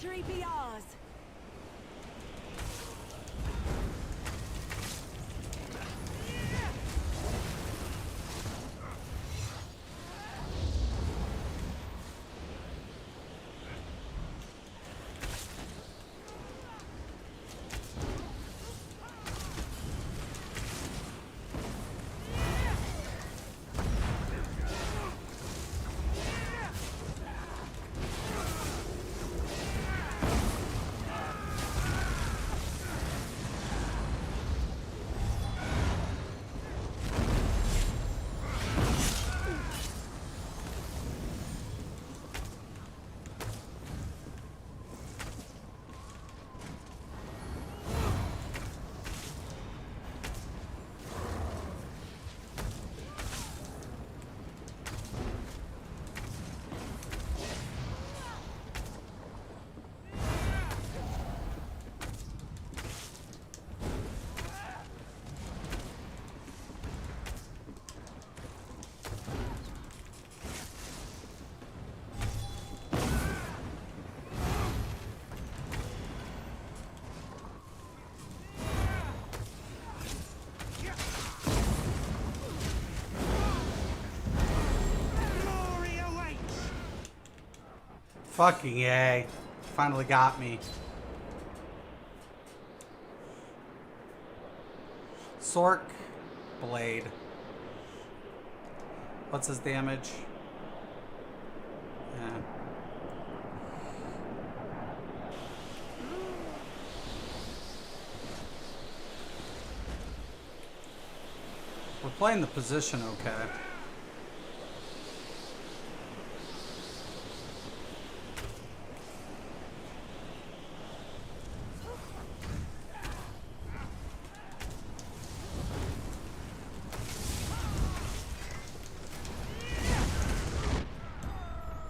victory be ours. Glory awaits! Fucking yay. Finally got me. Sork blade. What's his damage? Yeah. We're playing the position okay.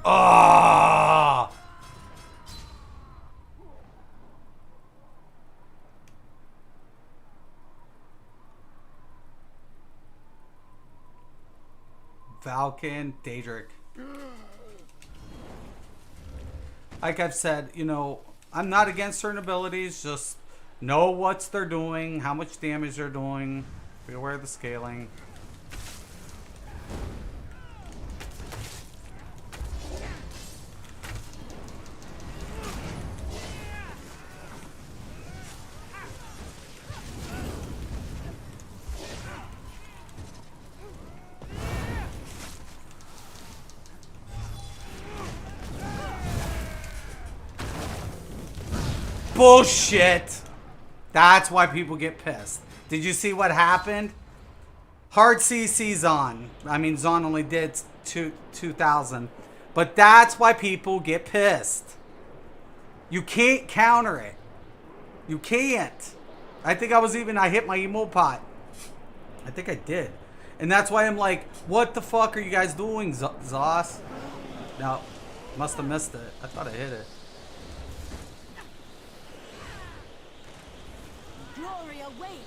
Ah! Valken, Daedric. Like I've said, you know, I'm not against certain abilities, just know what they're doing, how much damage they're doing, be aware of the scaling. Bullshit! That's why people get pissed. Did you see what happened? Hard CC Zon. I mean, Zon only did 2,000. But that's why people get pissed. You can't counter it. You can't. I think I hit my emo pot. I think I did. And that's why I'm like, what the fuck are you guys doing, Zoss? No, must have missed it. I thought I hit it. Glory awaits.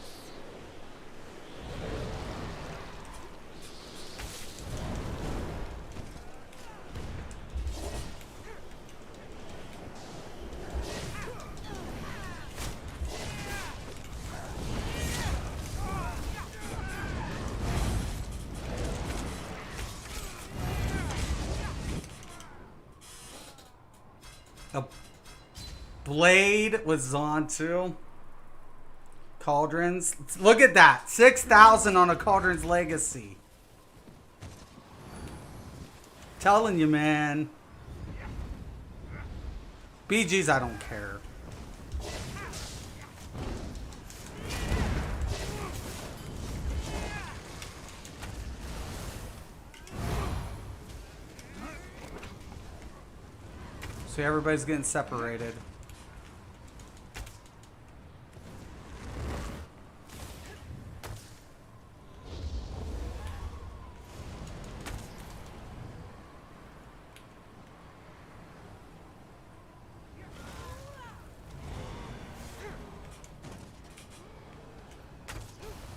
The blade was on too. Cauldrons. Look at that. 6,000 on a Cauldron's Legacy. Telling you, man. BG's, I don't care. So everybody's getting separated.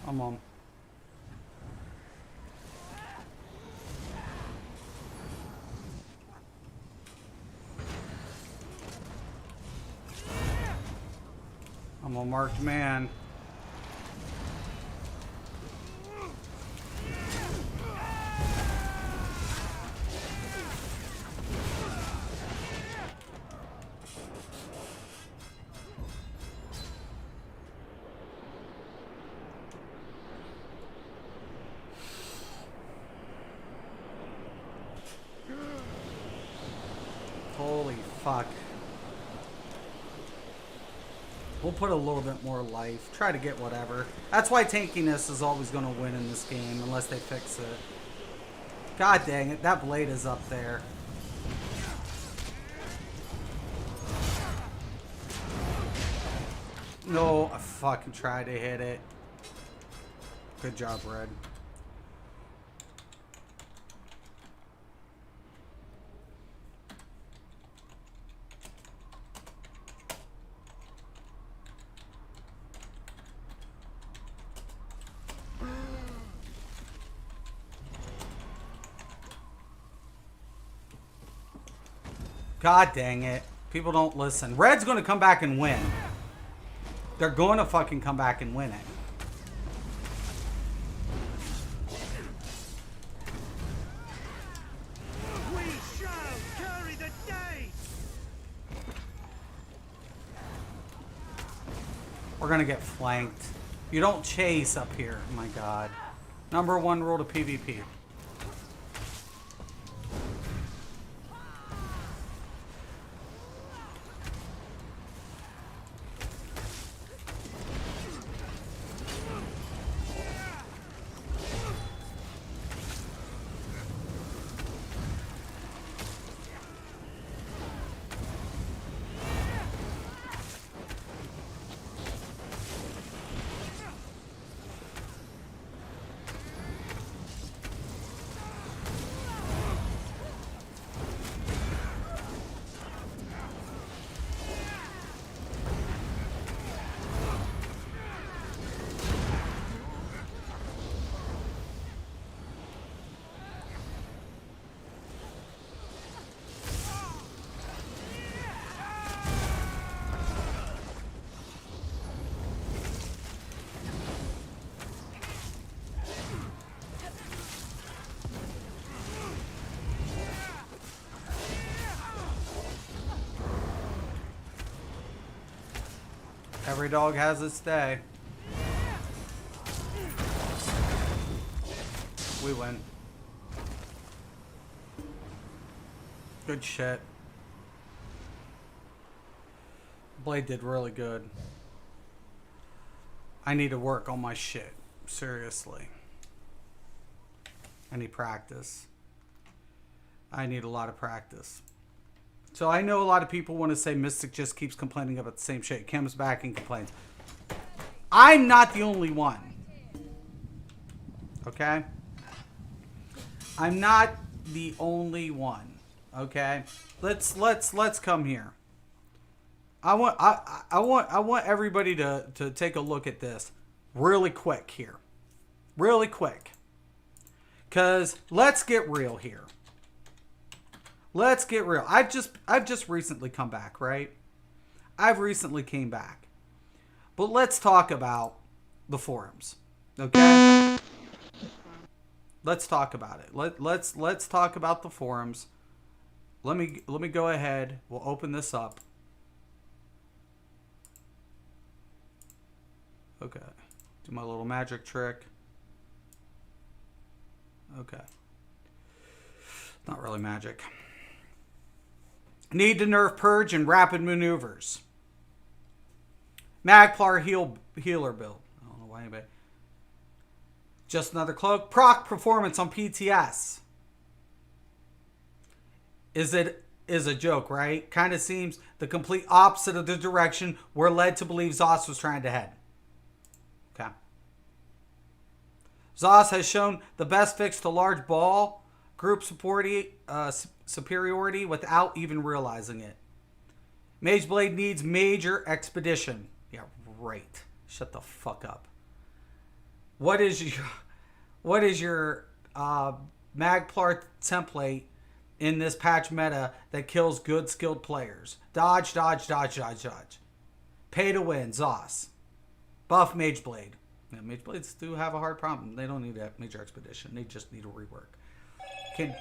Come on. I'm a marked man. Holy fuck. We'll put a little bit more life. Try to get whatever. That's why tankiness is always going to win in this game unless they fix it. God dang it. That blade is up there. No, I fucking tried to hit it. Good job, Red. God dang it. People don't listen. Red's going to come back and win. They're going to fucking come back and win it. We shall carry the day. We're going to get flanked. You don't chase up here. Oh my God. Number one rule to PvP. Every dog has its day. We win. Good shit. Blade did really good. I need to work on my shit. Seriously. I need practice. I need a lot of practice. So I know a lot of people want to say Mystic just keeps complaining about the same shit. Comes back and complains. I'm not the only one. Okay? I'm not the only one. Okay? Let's come here. I want everybody to take a look at this really quick here. Really quick. Cuz let's get real here. Let's get real. I've just recently come back, right? I've recently came back. But let's talk about the forums. Okay? Let's talk about it. Let's talk about the forums. Let me go ahead. We'll open this up. Okay. Do my little magic trick. Okay. Not really magic. Need to nerf Purge and rapid maneuvers. Magplar healer build. I don't know why anybody. Just another cloak. Proc performance on PTS. Is a joke, right? Kind of seems the complete opposite of the direction we're led to believe Zos was trying to head. Okay. Zos has shown the best fix to large ball group superiority without even realizing it. Mageblade needs major expedition. Yeah, right. Shut the fuck up. What is your Magplar template in this patch meta that kills good skilled players? Dodge, dodge, dodge, dodge, dodge. Pay to win, Zos. Buff Mage Blade. Yeah, Mage Blades do have a hard problem. They don't need a major expedition. They just need a rework. Can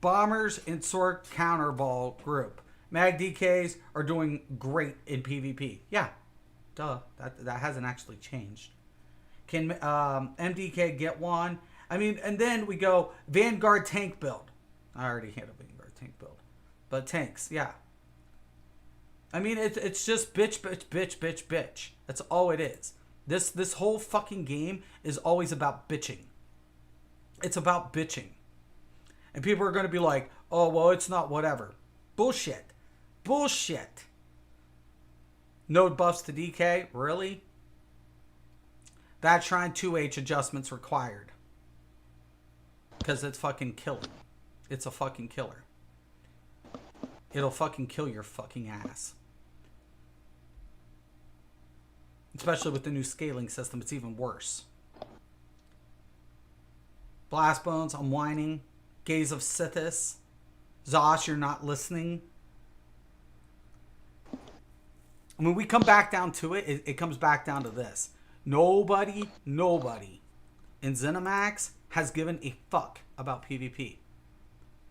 Bombers and Sword Counterball group. Mag DKs are doing great in PvP. Yeah. Duh. That hasn't actually changed. Can MDK get one? I mean, and then we go Vanguard tank build. I already had a Vanguard tank build. But tanks, yeah. I mean, it's just bitch, bitch, bitch, bitch, bitch. That's all it is. This whole fucking game is always about bitching. It's about bitching. And people are going to be like, oh, well, it's not whatever. Bullshit. Bullshit. Node buffs to DK? Really? That Shrine 2H adjustments required. Because it's fucking killing. It's a fucking killer. It'll fucking kill your fucking ass. Especially with the new scaling system, it's even worse. Blast Bones, I'm whining. Gaze of Sithis. Zosh, you're not listening. When we come back down to it, it comes back down to this. Nobody in ZeniMax has given a fuck about PvP.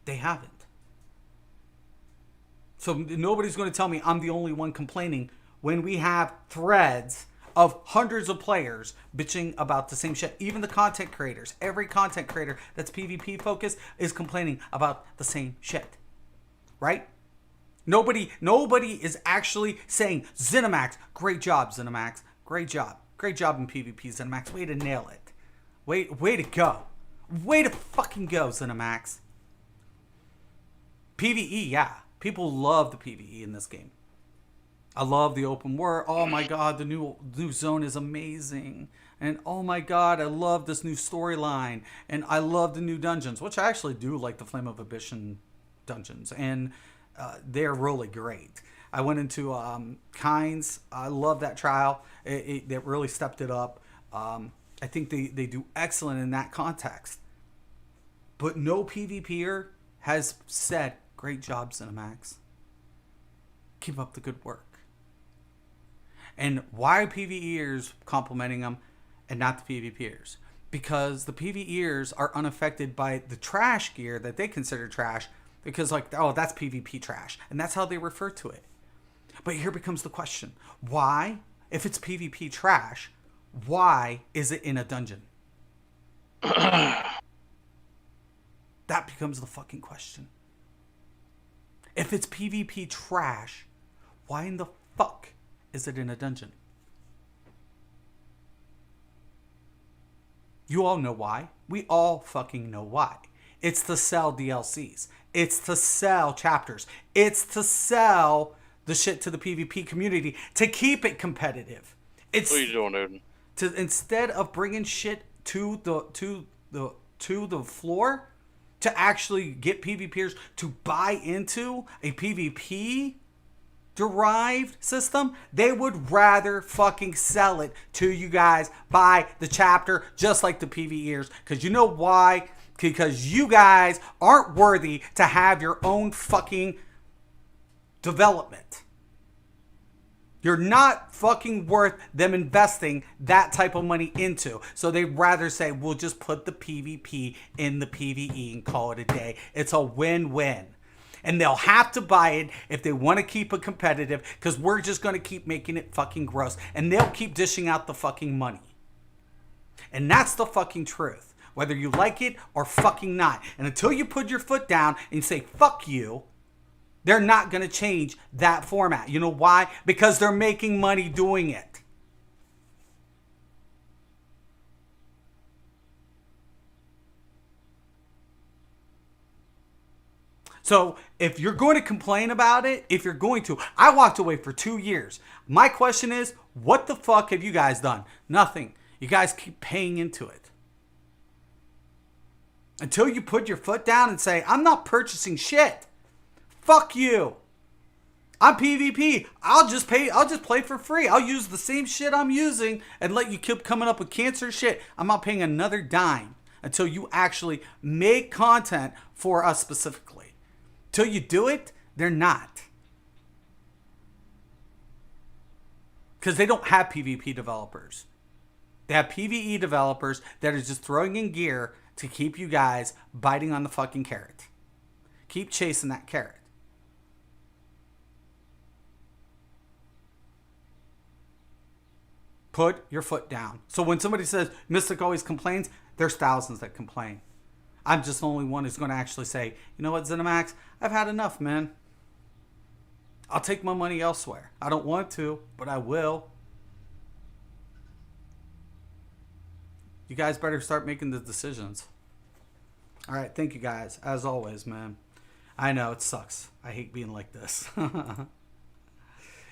They haven't. So nobody's going to tell me I'm the only one complaining when we have threads of hundreds of players bitching about the same shit. Even the content creators, every content creator that's PvP focused is complaining about the same shit. Right? Nobody is actually saying, ZeniMax, great job, ZeniMax. Great job. Great job in PvP, ZeniMax. Way to nail it. Way to go. Way to fucking go, ZeniMax. PvE, yeah. People love the PvE in this game. I love the open world. Oh my god, the new zone is amazing. And oh my god, I love this new storyline. And I love the new dungeons, which I actually do like the Flame of Ambition dungeons. And they're really great. I went into Kynes. I love that trial. It really stepped it up. I think they do excellent in that context. But no PvPer has said, great job, ZeniMax. Keep up the good work. And why are PvEers complimenting them and not the PvPers? Because the PvEers are unaffected by the trash gear that they consider trash. Because like, oh, that's PvP trash. And that's how they refer to it. But here becomes the question. Why, if it's PvP trash, why is it in a dungeon? That becomes the fucking question. If it's PvP trash, why in the fuck is it in a dungeon? You all know why. We all fucking know why. It's to sell DLCs. It's to sell chapters. It's to sell the shit to the PvP community to keep it competitive. It's what are you doing, Odin? To instead of bringing shit to the floor to actually get PvPers to buy into a PvP derived system, they would rather fucking sell it to you guys by the chapter, just like the PvEers. Because you know why? Because you guys aren't worthy to have your own fucking development. You're not fucking worth them investing that type of money into. So they'd rather say, we'll just put the PvP in the PvE and call it a day. It's a win-win. And they'll have to buy it if they want to keep it competitive, because we're just going to keep making it fucking gross. And they'll keep dishing out the fucking money. And that's the fucking truth. Whether you like it or fucking not. And until you put your foot down and say, fuck you, they're not going to change that format. You know why? Because they're making money doing it. So if you're going to complain about it, if you're going to, I walked away for 2 years. My question is, what the fuck have you guys done? Nothing. You guys keep paying into it. Until you put your foot down and say, I'm not purchasing shit. Fuck you. I'm PvP. I'll just play for free. I'll use the same shit I'm using and let you keep coming up with cancer shit. I'm not paying another dime until you actually make content for us specifically. Till you do it, they're not. Because they don't have PvP developers. They have PvE developers that are just throwing in gear to keep you guys biting on the fucking carrot. Keep chasing that carrot. Put your foot down. So when somebody says Mystic always complains, there's thousands that complain. I'm just the only one who's going to actually say, you know what, ZeniMax, I've had enough, man. I'll take my money elsewhere. I don't want to, but I will. You guys better start making the decisions. All right, thank you guys. As always, man. I know, it sucks. I hate being like this.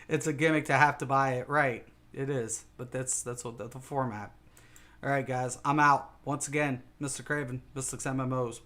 It's a gimmick to have to buy it. Right, it is. But that's what the format. All right, guys, I'm out. Once again, Mr. Craven, Mystic's MMOs.